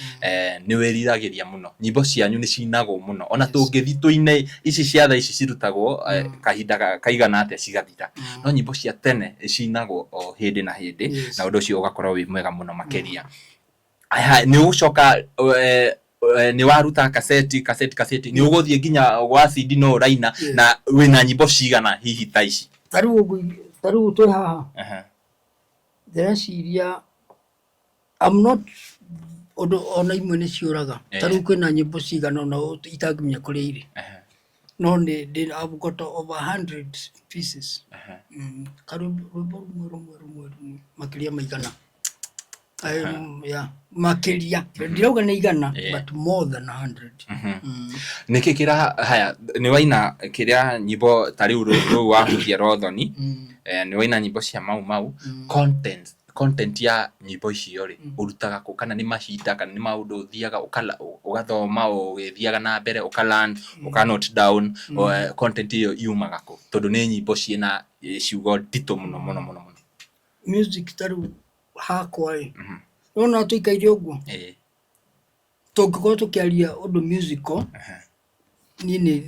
nĩ wĩriragĩria mũno nyĩmbo cianyu nĩ cinagwo mũno ona tũngĩthi tũine ici cia thaa ici cirutagwo kahinda kaigana atĩa cigathira no nyĩmbo cia tene cinagwo o hĩndĩ na hĩndĩ na ũndũ ũcio ũgakorwo wĩ mwega mũno makĩria nĩ ũgũcoka nĩ waruta kaseti nĩ ũgũthiĩ nginya gwa CD no ũraina na wĩna nyĩmbo cigana hihi ta ici tarĩu twĩ haha ndĩreciria I'm not ũndũ ona imwe nĩ ciũraga tarĩu kwĩna nyĩmbo cigana ona itangĩmenya kũrĩa irĩ no I've got over 100 pieces Ruimbo rumwe makĩria maigana makĩria ndirauga nĩ igana but more than 100 nĩkĩ kĩra haya nĩ waina kĩrĩa nyĩmbo tarĩu rũu wahutia rothoni nĩ waina nyĩmbo cia Maumau content ya nyĩmbo icio rĩ ũrutaga kũ kana nĩ mahinda kana nĩ maũndũ ũthiaga ũgathoma ũgĩthiaga na mbere ũkalan ũkanote down content iyo yumaga kũ tondũ nĩ nyĩmbo ciĩna ciugo nditũ mũno music tarĩu hakwa nona tũikaire ũguo tũngĩkorwo tũkĩaria ũndũ musical niĩ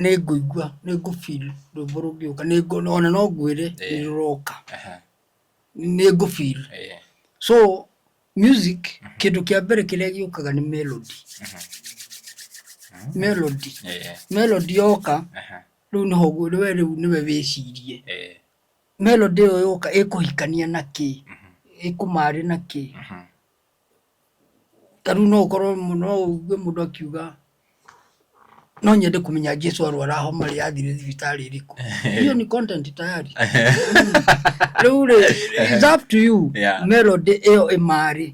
nĩ ngũigua nĩ ngũfeel rwĩmbo rũngĩũka ona no ngwĩre nĩ rũroka nĩ ngũfeel so music kĩndũ kĩa mbere kĩrĩa gĩũkaga nĩ melody yoka rĩu nĩho gwĩrwe rĩu nĩwe wĩcirie melody ĩyo yoka ĩkũhikania na kĩ ĩkũmarĩ na kĩ tarĩu no ũkorwo mũno ugue mũndũ akiuga no nyende kũmenya Jesũ arwara homa rĩ athire thibitarĩ ĩrĩkũ hiyo ni content tayari rĩu it's up to you melody ĩyo ĩmarĩ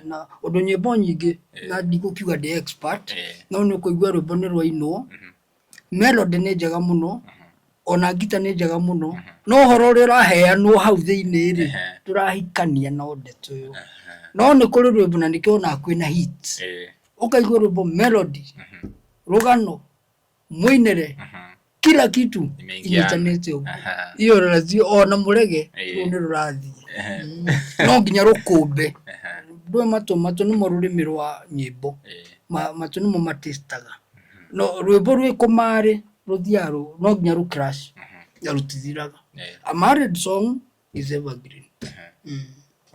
na ũndũ nyĩmbo nyingĩ na ndigũkiuga ndĩ expert no nĩ ũkũigua rwĩmbo nĩ rwainwo melody nĩ njega mũno ona ngita nĩ njega mũno no ũhoro ũrĩa ũraheanwo hau thĩinĩ rĩ tũrahikania na ndeto ĩyo no nĩ kũrĩ rwĩmbo na nĩkĩo ona kwĩna hit ũkaigua rwĩmbo melody rũgano mũinere kila kitu inyitanĩte ũguo iyo razio ona mũrege rũu nĩ rũrathiĩ no nginya rũkũmbe ndwe matũ nĩmo rũrĩmĩ rwa nyĩmbo matũ nĩmo matestaga no rwĩmbo rwĩkũmarĩ rũthiarũ no nginya rũcrash ya rutithiraga a married song is evergreen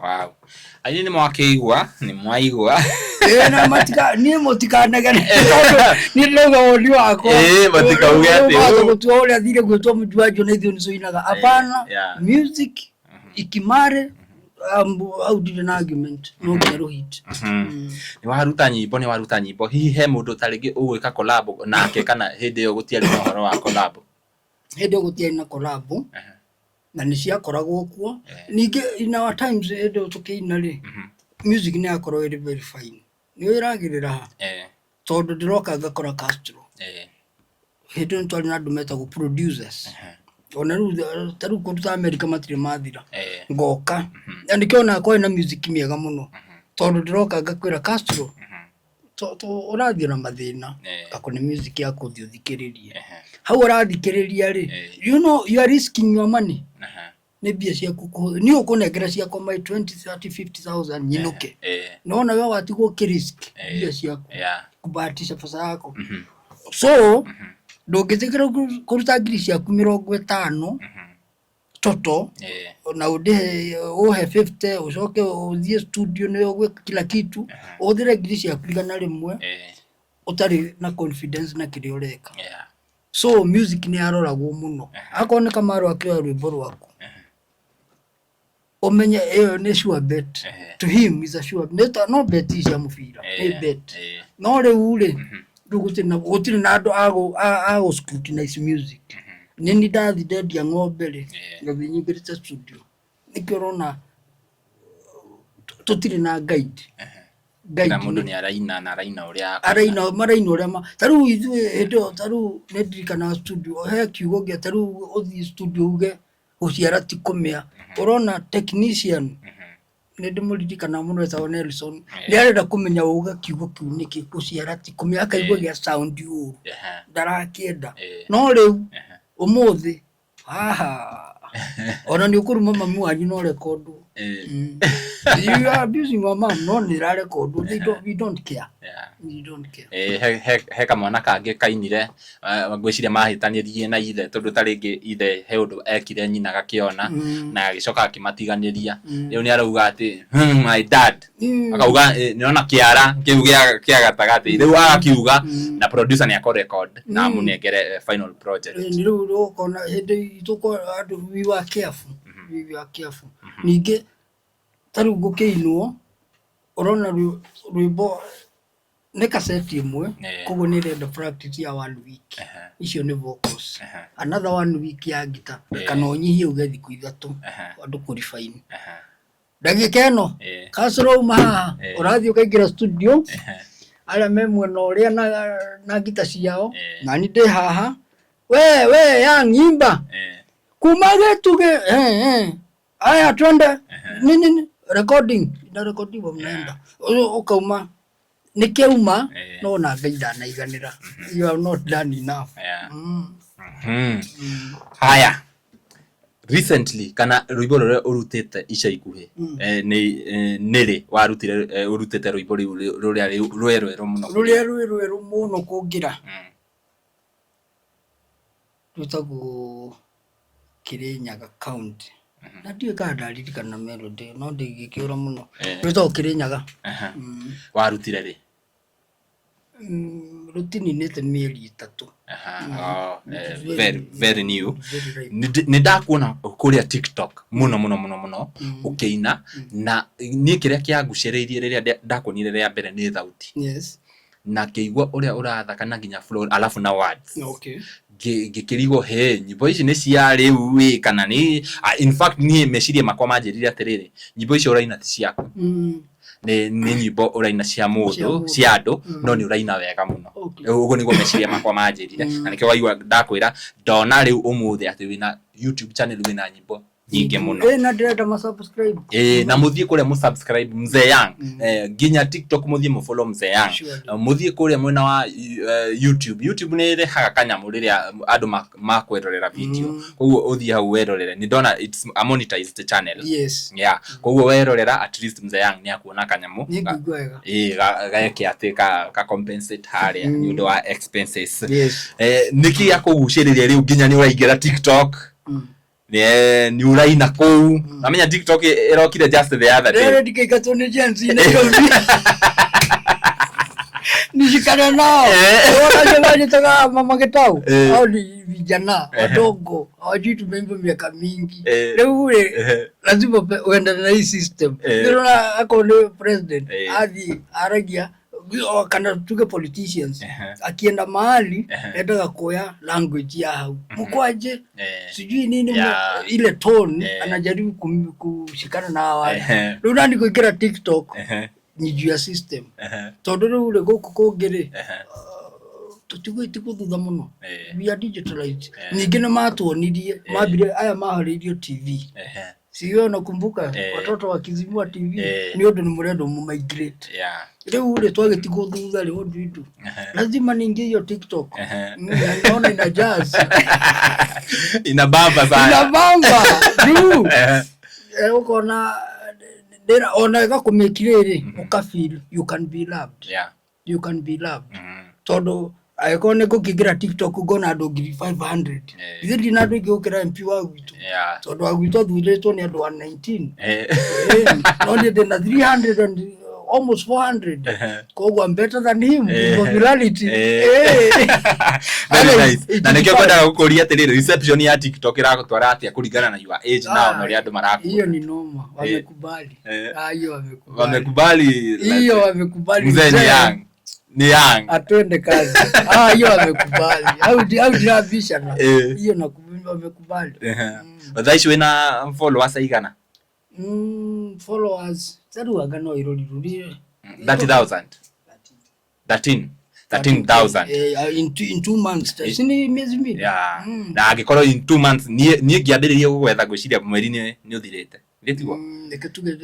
wow aini nĩ mwakĩigua nĩ mwaigua na matika niĩ mũtikanagane niĩ ndauga woni wakwa matikauge atĩ gũtua ũrĩa thire gwĩtwo mũjuanjo na ithuĩ nĩcoinaga apana music ikimare au ndirĩ na argument no nginya rũhit nĩ waruta nyĩmbo hihi he mũndũ tarĩngĩ ũgwĩka collab nake kana hĩndĩ ĩyo gũtiarĩ na ũhoro wa collab hĩndĩ ĩyo gũtiarĩ na collab na nĩ ciakoragwo kuo ningĩ in our times hĩndĩ ĩyo tũkĩina rĩ music nĩ yakorwo ĩrĩ very fine nĩ wĩragĩrĩra tondũ ndĩroka ngakora Castro hĩndĩ ĩyo twarĩ na andũ metagwo producers ona rĩu tarĩu kũruta America matirĩ mathira ngoka na nĩkĩo ona kwĩ na music mĩega mũno tondũ ndĩroka ngakwĩra Castro ũrathiĩ na mathĩna akone music ya kũthiĩ ũthikĩrĩrie hau ũrathikĩrĩria rĩ you know you are risking your money nĩ mbia ciaku ni ũkũnengera ciakwa my 20 30 50,000 nyinuke nona wewe watigwo kirisk mbia ciaku kubahatisha pesa yako so ndũngĩtĩkĩra kũruta ngiri ciaku 50 toto na uhe 50 ucoke uthie studio nĩyo gwĩka kila kitu ũthire ngiri ciaku igana rĩmwe utari na confidence na kĩrĩa ũreka so music ni aroragwo muno akorwo nĩ Kamaru akĩoya rwĩmbo rwaku omenye eyo nĩ sure bet to him is a sure bet no bet cia mũbira nĩ bet no rĩu rĩ gũtirĩ na andũ agũ scrutinize music nini ndathi ndendia ng'ombe rĩ ngathi nyingĩrĩte studio nĩkĩo ũrona tũtirĩ na guide na mũndũ nĩ araina ũrĩa maraina ũrĩa tarĩu ithuĩ hĩndĩ tarĩu nĩndirikana studio he kiugo gĩa tarĩu ũthiĩ studio uge gũciara ti kũmĩa ũrona technician nĩndĩmũririkana mũno etagwo Nelson nĩarenda kũmenya uga kiugo kĩu nĩkĩ gũciara ti kũmĩa akaigua gĩa sound ũru ndarakĩenda no rĩu umuthi ona nĩ ũkũruma mami wanyu no rekondwo you are abusing my mom no nĩ rarekondwo we don't care we don't care he kamwana kangĩ kainire ngwĩciria mahĩtanĩrie na ithe tondũ ta rĩngĩ ithe he ũndũ ekire nyina gakĩona na agĩcoka akĩmatiganĩria rĩu nĩ arauga atĩ my dad akauga nĩona kĩara kĩu gĩa gatagatĩ rĩu agakiuga na producer nĩ akũrecord na amũnengere final project rĩu ũkona hĩndĩ itũko andũ we were careful ningĩ tarĩu gũkĩinwo ũrona rwĩmbo nĩ cassette ĩmwe koguo nĩ renda practice ya 1 week icio nĩ vocals another 1 week ya guitar kana ũnyihie uge thikũ ithatũ andũ kũrifine ndagĩka ĩno Castro haha ũrathiĩ ũkaingĩra studio arĩa me mwena ũrĩa na guitar ciao na nĩ ndĩ haha we ya nyimba kuma getuge aya twende nini recording mnaenda ukauma nikiuma no na ngaida na iganira you are not done enough haya recently kana rwĩmbo rũrĩa ũrutĩte ica ikuhĩ nĩrĩ warutire urutĩte rwĩmbo rũrĩa rwerũ mũno kũngira rutagwo Kirinyaga county na ndiye kandaririkana melody no ndigĩkĩũra mũno rwĩtagwo Kirinyaga warutire rĩ rutini nĩte mĩeri 3 very new nĩ ndakuona kũrĩa TikTok mũno ũkĩina na niĩ kĩrĩa kĩangucĩrĩirie rĩrĩa ndakuonire rĩa mbere nĩ thauti na kĩigua ũrĩa ũrathaka na nginya flow alafu na words ngĩkĩrigwo nyimbo ici nĩ cia rĩu kana nĩ in fact niĩ meciria makwa manjĩrire atĩrĩrĩ nyimbo icio ũraina ti ciaku nĩ nyimbo ũraina cia mũndũ cia andũ no nĩ ũraina wega mũno ũguo nĩguo meciria makwa manjĩrire na nĩkĩo waigua ndakwĩra ndona rĩu ũmũthĩ atĩ wĩna YouTube channel wĩna nyimbo nyingĩ mũno na ndĩrenda ma-subscribe na mũthiĩ kũrĩa mũsubscribe Mzee nginya TikTok mũthiĩ mũfollow Mzee mũthiĩ kũrĩa mwena wa YouTube nĩ ĩrehaga kanyamũ rĩrĩa andũ makwĩrorera video koguo ũthiĩ hau werorere nĩ ndona it's a monetized channel koguo werorera at least Mzee nĩ akuona kanyamũ gake atĩ ka compensate harĩa nĩ ũndũ wa expenses nĩkĩ akũgucĩrĩria rĩu nginya nĩ ũraingĩra TikTok ni uraina kũu namenya TikTok ĩrokire just the other day ndikaigatwo nĩ Gen Z nishikana nao wanajitaga mama Getau au ni vijana wadogo hawajui tumeimba miaka mingi leo lazima uende na hii system ndio ako ni president hadi aragia kana tuge politicians akienda mahali nataka kuya language ya hau mkwaje sijui nini ile tone anajaribu kushikana na wao ndio nani kuingia TikTok ni juu ya system tondũ ule gũkũ kũngĩrĩ tũtigũĩte gũthutha mũno we are digitalized ningĩ nĩ matuonirie mambire aya mahorĩirio TV Sio nakumbuka watoto wakizimua TV ni odo ni murendo mu migrate. Leo ule twage tigo thutha leo ndu lazima niingie hiyo TikTok. Naona ina jazz. Inabamba sana. Inabamba. Uko na dera ona kumekirere ukafeel you can be loved. You can be loved. Todo aikone kukigira TikTok gona ado give 500. Thiri na ndo gukira MP wa gwitu. Todo wa gwitu thuiretwo ni ado 19. Only the 300 and almost 400. Kogo I'm better than him in popularity. Very nice. Na nikio kwenda gukuria atiriri reception ya TikTok iragutwara atia kuringana na your age now na ria andu maraku. Hiyo ni noma. Wamekubali. Hiyo wamekubali. Wamekubali. Hiyo wamekubali. Mzee ni young. Atwende kazi. Hiyo wamekubali. Au dirabisha na. Hiyo nakumbuka wamekubali. Wadhaishi wena followers aigana? Followers saru agano irodi 30,000. 13,000 in 2 months. Sini miezi mbili. Na agikoro in 2 months nie ngiambiririe gugwetha gwiciria mweri ni uthirite. Nditiguo. Neketuge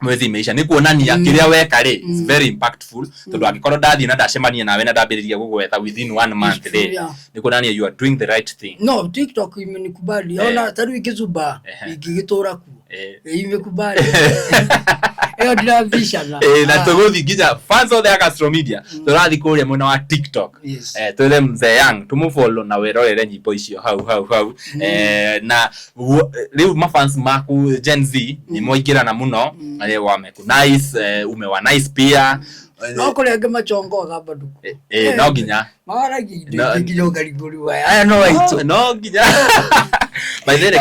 mwezi imeisha ni kuonania kiria weka ri it's very impactful tondu angikoro ndathi na ndacemania nawe na ndambiriria gugwetha within 1 month ri ni kuonania you are doing the right thing. No, TikTok imenikubali. Ona taru ikizuba ikigitora ku imekubali. Dirabisha na. Na tuguthi nginya fans of the Castro Media turathi kuria mwena wa TikTok. Twire Mzee Young tumufollow na werorere nyimbo icio hau na riu mafans maku Gen Z ni moingirana muno wameku nice umewa nice pia no kurenge machongo gabadu no ginya mara gijo gariguru aya no waitu no ginya by the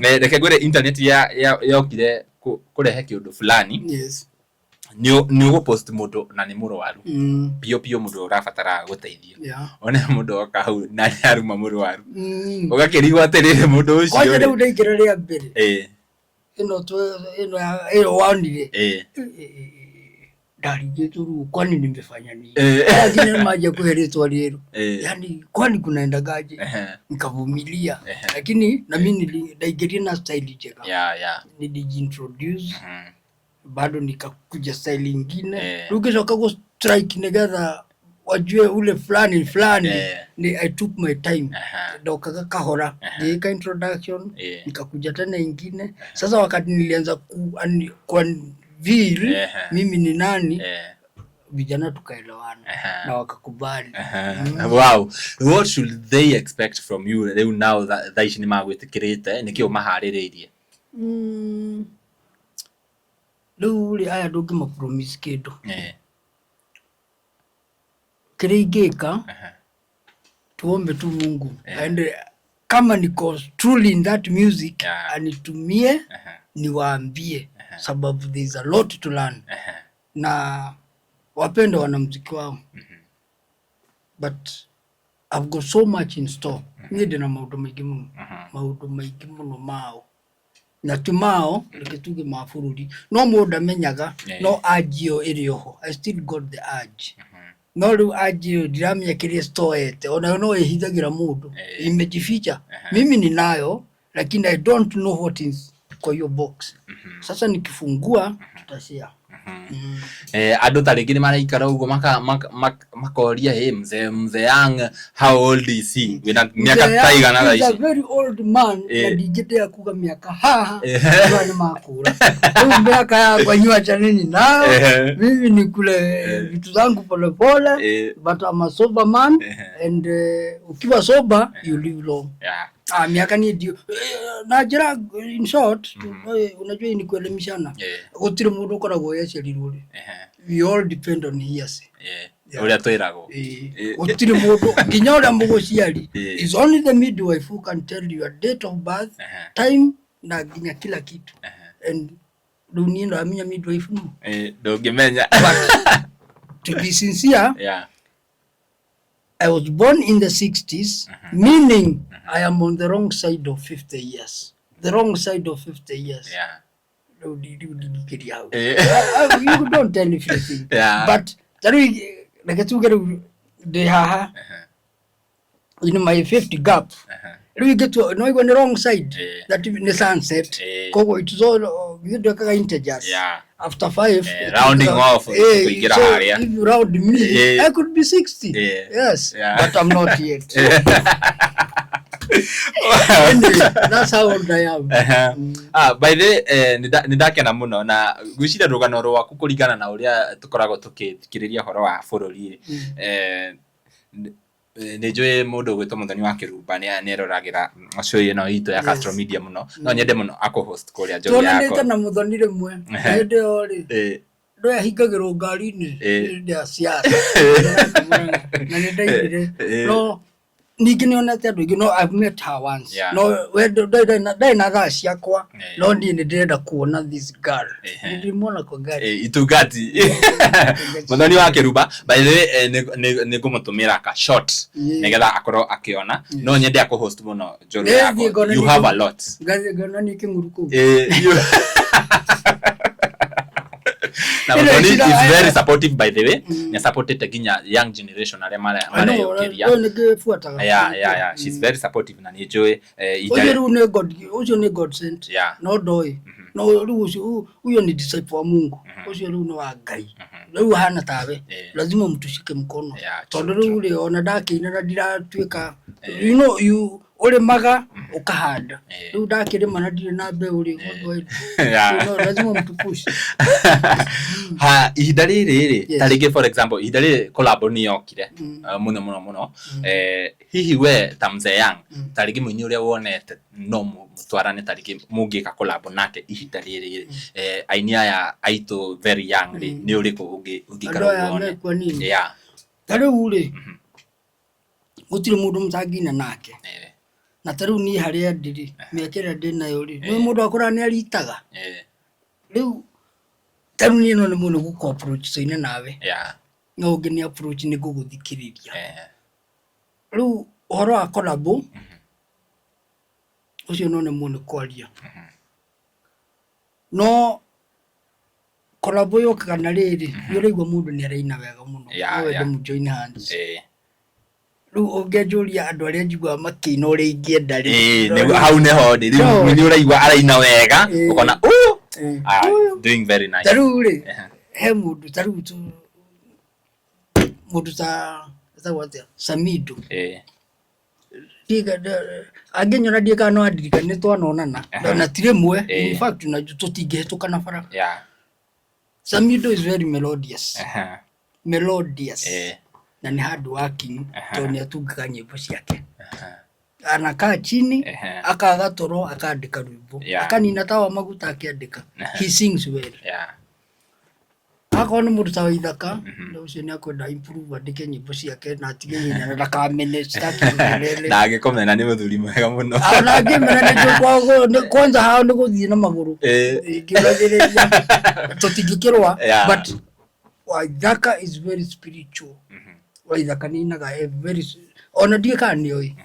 way rekegwire internet ya okire kurehe kiundu fulani ni ugo post mundu na ni murwaru pio mundu urabatara guteithio one mundu oka hau na ni aruma murwaru ugakirigwa atirire mundu ucio kwa ndio ndeikira ria mbere ino waonire darijeturu kwani nimefanya nini lakini maji kuheretwa leo yani kwani kunaenda gaje nikavumilia lakini na mimi niligeria na style cheka nilijiintroduce bado nikakuja style nyingine ukishoka go strike together wajue ule fulani ni I took my time ndo kahora nika introduction nikakuja tena nyingine sasa wakati nilianza kwa vile mimi ni nani vijana tukaelewana na wakakubali. Wow, what should they expect from you now that they ni magwitikirite nikio mahariririe luli aya dogi ma promise kido kirigeka tuombe tu Mungu and kama niko truly in that music anitumie niwaambie sababu there is a lot to learn na wapenda wanamuziki wao but I've got so much in store nide na maundu maingi muno mao na timao riketuge mafururi no mundu amenyaga no agio irioho I still got the urge no ru agio diramya kirie stoete ona no ehithagira mundu imejificha mimi ninayo lakini I don't know what is kwa hiyo box sasa nikifungua tutashia andu taringi ni maraikara ugo makoria Mzee Young how old is he wina miaka taiga na he's a very old man na digite akuga miaka ni makura miaka ya kwa nyua chaneni na mimi ni kule vitu zangu pole but I'm a sober man and ukiwa sober you live long miaka ni ndio najira in short unajua ni kuelimishana gutire mundu ukoragwo yacirirure we all depend on hearsay uria twirago gutire mundu nginya uria muguciari is only the midwife who can tell you your date of birth time na nginya kila kitu and dunia ndo amenya midwife no ndongimenya to be sincere I was born in the 60s, meaning I am on the wrong side of 50 years. The wrong side of 50 years. You don't tell everything. But like I took in my 50 gap. we get to no go on the wrong side that the sunset kogo it's all you do ka integers after 5 rounding off so if you round me I could be 60 yes but I'm not yet. That's how old I am. By the nidakena muno na gwicira rugano rwaku kuringana na uria tukoragwo tukithikiriria horo wa bururi nejwe mundu gwitwo Muthoni wa Kirumba ni eroragira show ino ito ya Castro Media muno no nyende muno ako host kuria jogi yako tona na Muthoni rimwe hende ori ndo yahingagirwo ngari-ini hĩndĩ ya siasa na nĩ ndaigire no ningĩ nĩonete andũ aingĩ no I've met her once no ndai na thaa ciakwa no niĩ nĩ ndĩrenda kuona this girl ndĩmuona kwa ngari itugati Muthoni wa Kirumba by the way nĩ ngũmũtũmĩra ka short nĩgetha akorwo akiona no nyende ako host muno jogi yako you have a lot ngana nĩ kĩng'uru kũu Muthoni is very supportive by the way ni supported ginya young generation ale mara yokeria yeah she's very supportive na nijoe ucio ni God sent no doi no ucio ni disciple wa Mungu ucio ni wa Ngai riu hana tawe lazima mtushike mkono tondu riu ri ona ndakina na ndiratuika you know you ore maga ukahanda riu ndakirima na ndire na mbeu ri no lazima mtupush ha ihinda riri tarige for example ihinda riri collab ni yokire muno hihi we ta Mzee tarige mwini uria wonete no mutwarane tarige mungika collab nake ihinda riri aini aya aito very young ri ni uriku ungikara wone tariu ri gutire mundu mutangina nake na tariu ni haria ndiri miakira ndinayo ri ni mundu akora ni aritaga riu tariu ni no ni mundu guko approach so ine nawe no ngeni approach ni guguthikiriria riu horo akora bo ucio no ni mundu kwaria no kolabo yo kana riri yuraigwa mundu ni araina wega muno no mu join hands riu ungejuria andu aria njigua makina uria ingienda ri hau neho ndi riu ni uraigwa araina wega ukona doing very nice tariu ri he mundu tariu mundu ta what Samido diga agenyora diga no adirika ni twanonana na tiremwe in fact na tutingehituka na bara Samido is very melodious na ni hard working to ni atungaga nyimbo ciake anakaa chini akaga toro akaandika rwimbo akanina tawa maguta akiandika he sings well akona mundu tawa ithaka ndio ucio ni akwenda improve andike nyimbo ciake na atigenya na ndakamene stakielele na agikomena ni muthuri mwega muno na agimena ni kwago kwanza hao ni guthii na maguru ngiragireria tutingikirwa but waithaka is very spiritual waithaka ni naga very ona dika ni oi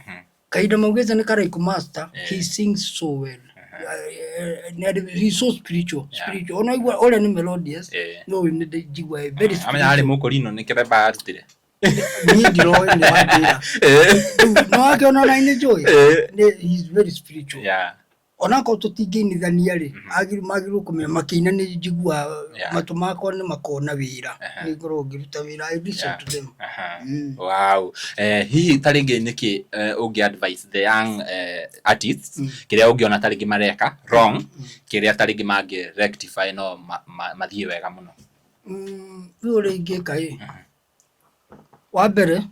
kaida maugeza ni karaiku master he sings so well he's so spiritual ona igwa ole ni melodious no ni jigwa very spiritual amenya ali mukorino ni kebeba arutire ni ndiro ni wadira no ake ona ni joy he's very spiritual ona ko tutinginithania ri magiru kumenya makina ni jigwa matumako ni makona wira ni ngoro ngiruta wira I listen to them wow hihi taringi niki ungi advice the young artists kiria ungiona taringi mareka wrong kiria taringi mangi rectify no mathie wega muno uri ingika wa mbere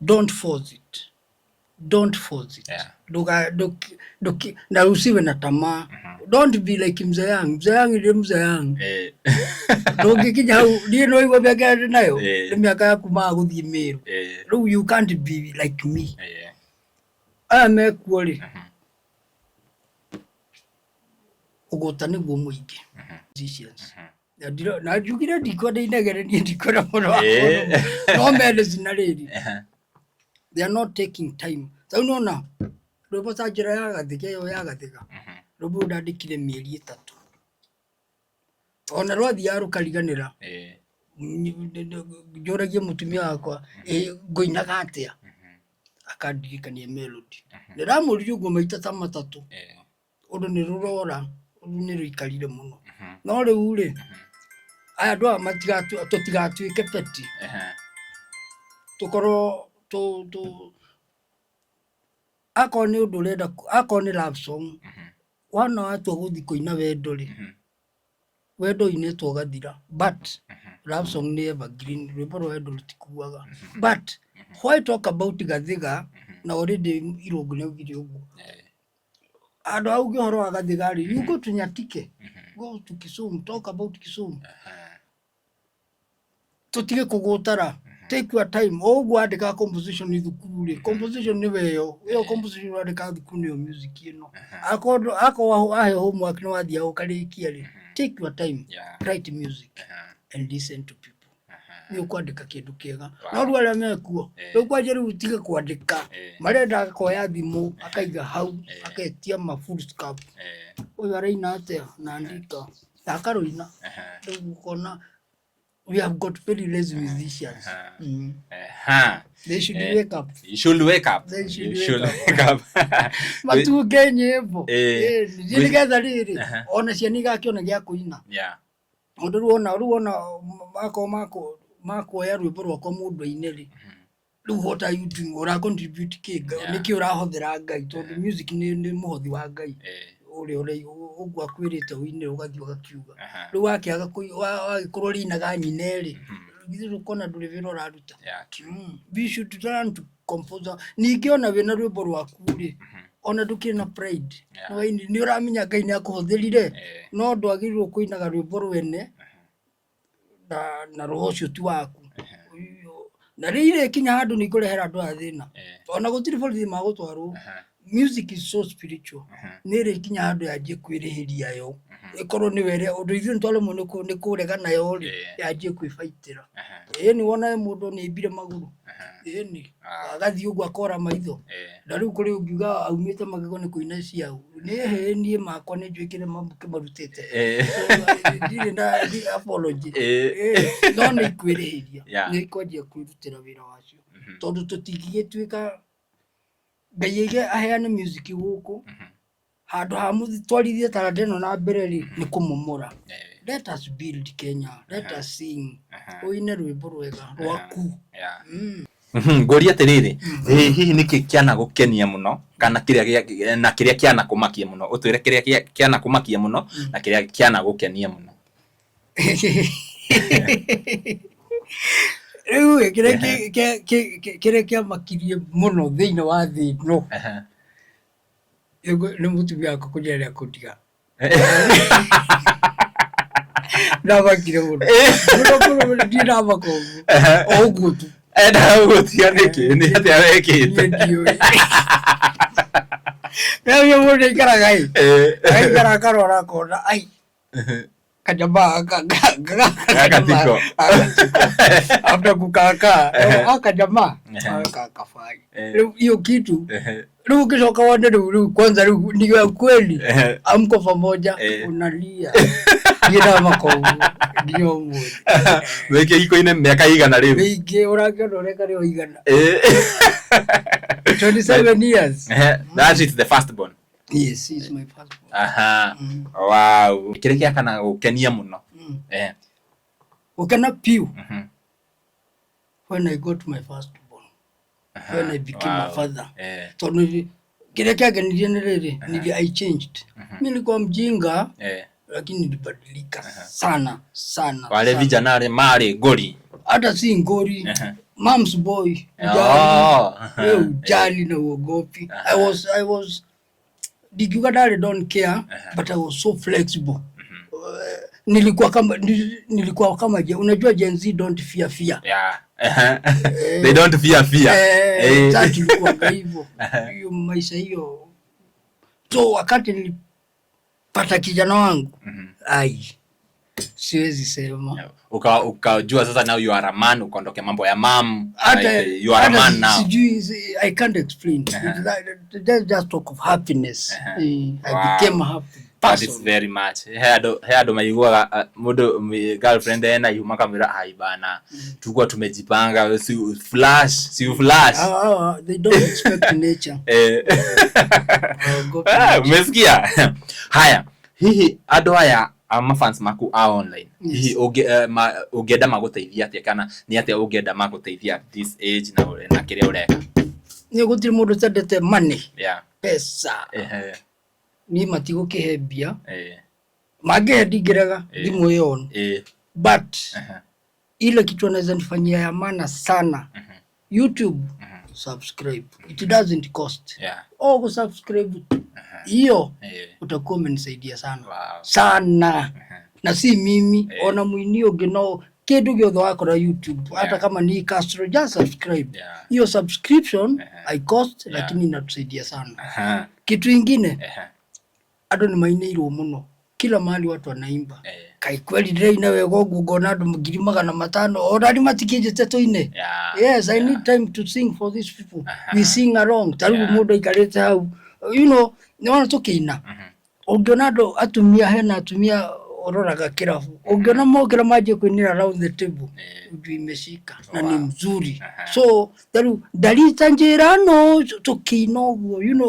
don't force it na usiwe na tamaa don't be like Mzee Mzee ngikinya hau ndiye no igwa biaka nayo ni miaka yaku ma guthie miru you can't be like me amekuori ugota ni guo muingi musicians na jugira dikode inegere ni dikora muno no medicine riri they are not taking time so no na robo sajira ya gathike yo ya gathika robo ndandikire mieri 3 ona rwathi ya rukariganira njoragie mutumia wakwa ngoinaga atia akandirikania melody ndiramuririe uguo maita ta matatu undu ni rurora undu ni ruikarire muno no riu ri aya ndo matigatu tutigatuike peti tukoro tu akoni undu urenda akoni love song wana watu guthi kuina wendo ri wendo ine twogathira but love song ni evergreen rwimbo rwa wendo rutikuaga but why talk about gathiga na already irungu ni ugire uguo ando auge horo wa gathiga ri you go to Nyatike go to Kisumu talk about Kisumu tutige kugutara take your time ogu andika composition ni thukuru ri composition ni weyo yo composition andika thukuru ni music ino ako ahe homework no athia ukarikia ri take your time write music and listen to people ni kwandika kindu kiega no ru aria mekuo ru kwajeri utige kwandika marenda koya thimu akaiga hau aketia ma full stop uyu araina atia na andika akaruina ru kona we have got very lazy musicians they should wake up they should wake up matu genyebo niligaza riri ona ciani gakiona gya kuina undu ruona mako ya rwimbo rwakwa mundu aineri riu what are you doing ora contribute kiga niki urahothera ngai tondu music ni muhothi wa ngai uri ugwa kwirite wine ugathi ugakiuga riu akiaga wagikorwo rinaga nyineri githiru kona nduri viro raruta we should learn to compose ningiona wina rwimbo rwaku ri ona ndukina pride no ni uramenya ngai ni akuhothirire no ndwagirwo kuinaga rwimbo rwene na roho cio ti waku na rire kinya handu ni kurehera andu athina ona gutiri borithi magutwarwo music is so spiritual nire kinya handu yaje kwirihiria yo ikorwo ni were undu ithu ntwale muno ni kurega nayo ri yaje kwifaitira ni wona mundu ni mbire maguru ni agathi ugu akora maitho na riu kuri ungiuga aumite magego ni kuina ciau ni nie makwa ni njwikire mambuke marutite ndire na apology no ni kwirihiria ni kwajia kwirutira wira wacio tondu tutigigituika Ngai aheane music guku handu ha muthitwarithie taradeno na mbere ri ni kumomora let us build Kenya let us sing uine rwimbo rwega rwaku ngoria tiriri hihi niki kiana gukenia muno kana kiria kiana kumakia muno utwire kiria kiana kumakia muno na kiria kiana gukenia muno riu kiria kiamakirie muno thiini wa thi no ni mutumia wako kunyeria kundiga ndabakire muno muno ndinabako oguo tu enda gutia niki ni atia wekite Kaya mo ni karagai ai karakara kona ai kajaba kakatiko after kukaka akajama akakafai hiyo kitu leo kishoka wande leo kwanza ni kweli amko pamoja unalia gira makao ndio mmoja weke iko ine miaka igana leo weke uraka leo igana 27 years that is the first born. Yes, he's my first born. Wow. Kirekia kana ukenia muno. Ukena piu. When I got my first born. When I became a father. So kirekia ganirienelele nili I changed. Mimi nilikuwa mjinga lakini nilibadilika sana. Wale vijana wale mali goli. Hata si ngori. Mom's boy. Jali na uogopi. I was Digugada don't care, but I was so flexible. Nilikuwa kama unajua Gen Z don't fear. Yeah. They don't fear. Tatu ilikuwa hivyo. Hiyo maisha hiyo. So wakati nilipata kijana wangu, siwezi sema. Ukajua sasa now you are a man, ukondoke mambo ya mom. You are a man now. I can't explain. Let's just talk of happiness. I became happy. That is very much. He ando maiguaga mundu girlfriend ena yuma kamera ai bana. Tukua tumejipanga flash. They don't expect nature. Umesikia? Haya. Hihi ando aya fans maku online. Hihi ungenda maguteithia atia kana ni atia ungenda maguteithia this age na kiria ureka? Ni gutiri mundu tendete money. Yeah. Pesa. Ni matigo kihebia. Mage digiraga thimu yon. But ile kitu anaweza nifanyia ya maana sana. YouTube subscribe. It doesn't cost. Go subscribe. Hiyo utakuwa umenisaidia sana. Sana. Na si mimi ona muinio geno kedu gyotho wakora YouTube hata kama ni Castro just subscribe. Hiyo subscription I cost lakini inatusaidia sana. Kitu kingine ado ni maineirwo muno kila mahali watu wanaimba kai kweli ndire ina wego ngona andu 500 orari matikije teto-ine. Yes, I need time to sing for these people. We sing along taru mundu ikarete hau ni wana tukiina ungiona andu atumia hena atumia ororaga kirafu ungiona mokira maje kwinira around the table ndio imeshika na ni mzuri. So taru dalita njirano tukino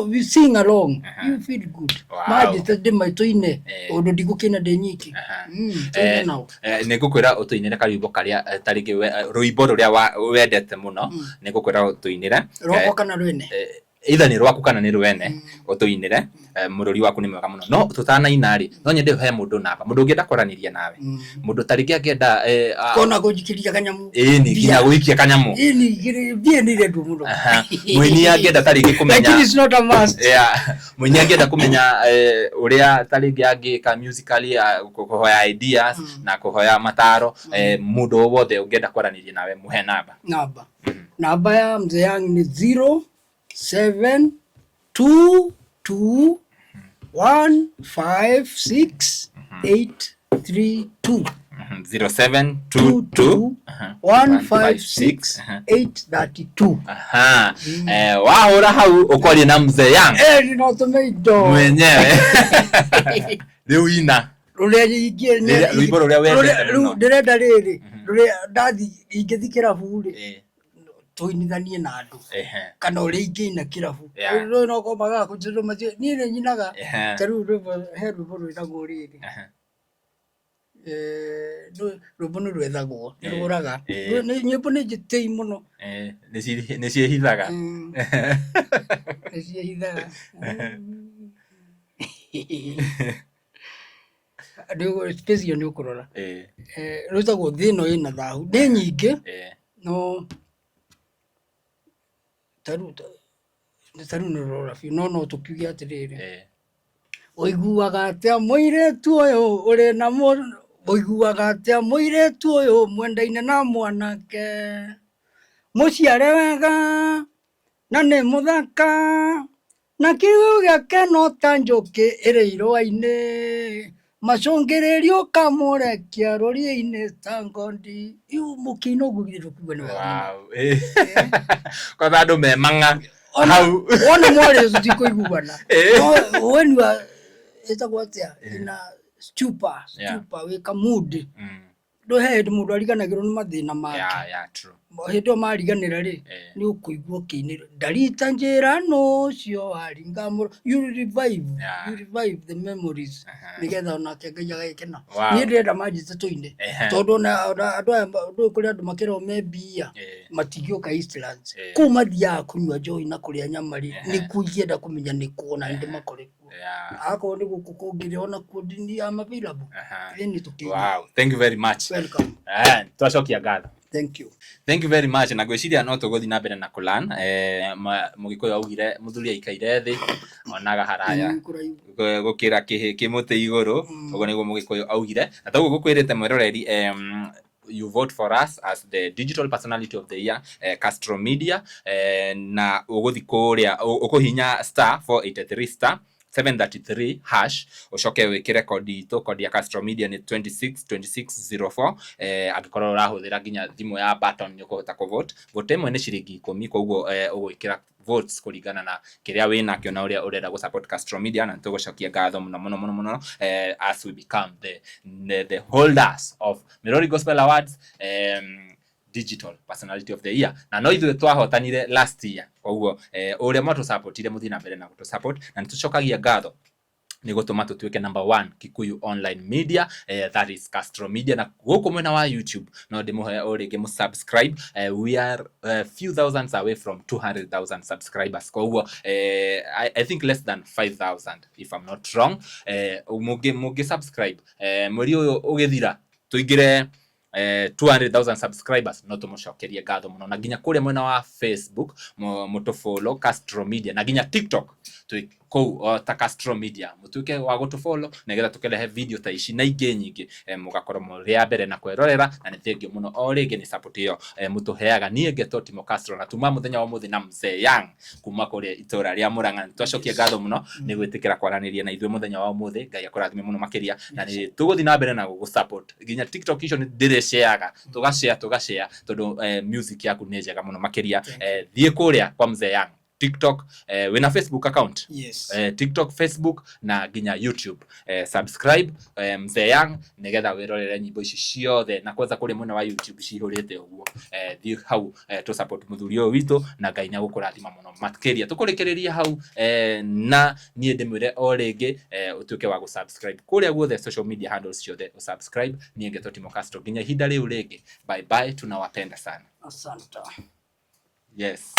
we sing along. You feel good. Maje tade maitoine ondo digukina denyiki. Nigukwira utuinire karimbo karia tariki ruimbo ruria wendete muno nigukwira utuinire roko kana rwene either ni rwaku kana ni rwene utuinire mururi waku ni mwega muno no tutana inari no nyende he mundu namba mundu ngienda kwaraniria nawe mundu tariki angienda kona gujikiria kanyamu ni nginya guikia kanyamu ni bie ni redu muno mwini angienda tariki kumenya like it's not a must. Mwini angienda kumenya uria tariki angika musically kuhoya ideas na kuhoya mataro mundu wothe ungienda kwaraniria nawe muhe namba ya Mzee yangu ni 0722156832 0722156832. Wahora hau ukori na Mzee yangu no tomato mwenyewe leo ina ruimbo ruria wendete muno ndirenda riri ruria ndathi ingithikira bure toinithanie na andu kana uri ingiina kirabu no ko maga kujiro maje ni ne nyinaga taru rwimbo rwithagwo riri rwimbo rwethagwo ruraga nyimbo ni njitei muno ni ciehithaga ndio special ni ukurora rwithagwo thino ina thahu ni nyingi no taru nurora fi no tukiuge atiriri oiguaga atia muiretu uyu uri na oiguaga atia muiretu uyu mwendaine na mwanake muciare wega na ni muthaka na kiugo giake no ta njuki iri irua-ini macungiririo kamurekia rorie-ini ta ngondi iu mukino gugithirwo kuga ni wega kwa andu me manga hau ona mwari tutikuiguana when you are etagwo atia ina stupor wika mood ndo he mundu ariganagirwo ni mathina make true hindo mariganira ri ni ukuigua kiinira ndarita njirano cio aringa you revive the memories nigetha ona kengaja gakena ni ndenda majite tuinde tondu na andu kuri andu makero mebia matigioka Eastlands kuma thia kunywa joy na kuria nyamari ni kuigienda kumenya ni kuona ndi makore ako ni gukukungire ona kudini ya available ni tukinya. Wow, thank you very much. Welcome. Twacokia ngatho. Thank you very much na gwiciria no tuguthi na mbere na kulan mugikuyu augire muthuri aikaire thi onaga haraya gukira kimuti iguru ugo niguo mugikuyu augire na toguo gukwirite mweroreri you vote for us as the digital personality of the year Castro Media na uguthi kuria ukuhinya *483 733 hash ucoke wikire kodi to kodi ya Castro Media ni 262604 agikorwo urahuthira nginya thimu ya button nyuko ta kuvote vote imwe ni ciringi 10 koguo ugwikira votes kuringana na kiria wina kio na uria urenda go support Castro Media, na ntugucokia ngatho muno as we become the holders of Mirori Gospel Awards Digital Personality of the Year, na no ithuĩ twahotanire last year. Koguo uria mwa tu supportire muthi na mbere na gutu support, na nitucokagia ngatho ni gutuma tutuike number 1 Kikuyu online media, that is Castro Media. Na guku mwena wa YouTube no ndimuhe urige mu subscribe. We are few thousands away from 200,000 subscribers. Koguo I think less than 5,000 if I'm not wrong. Mugi subscribe mweri uyu ugithira tuingire 200,000 subscribers, no tumucokerie ngatho muno, na nginya kuria mwena wa Facebook mutu follow Castro Media, na nginya TikTok ta Castro Media mutuke wa gutu follow negetha tukerehe video ta ici na ingi nyingi mugakorwo muri a mbere na kwerorera, na ni thengio muno o ringi ni support iyo mutuheaga. Nie ngeto Timo Castro na tuma muthenya wa muthi na Mzee kuma kuria itura ria Murang'a. Twacokia ngatho muno ni gwitikira kwaraniria na ithuĩ muthenya wa muthi. Ngai akurathime muno makiria, na ni tuguthi na mbere na gugu support nginya TikTok icio ndire shareaga tugashare tondu music yaku ni njega muno makiria. Thie kuria kwa Mzee TikTok, wina Facebook account? Yes. TikTok, Facebook na nginya YouTube. Subscribe Mzee nigetha wirorere nyimbo ici ciothe, na kwanza kuri mwena wa YouTube cihurite uguo. Thie hau to support muthuri uyu witu, na Ngai na gukurathima muno makiria. Tukurikiriria hau na nie ndimwire o ringi utuke wa gusubscribe kuria guothe social media handles ciothe usubscribe. Nie ngeto Timo Castro nginya ihinda riu ringi. Bye bye, tunawapenda sana. Asante. Yes.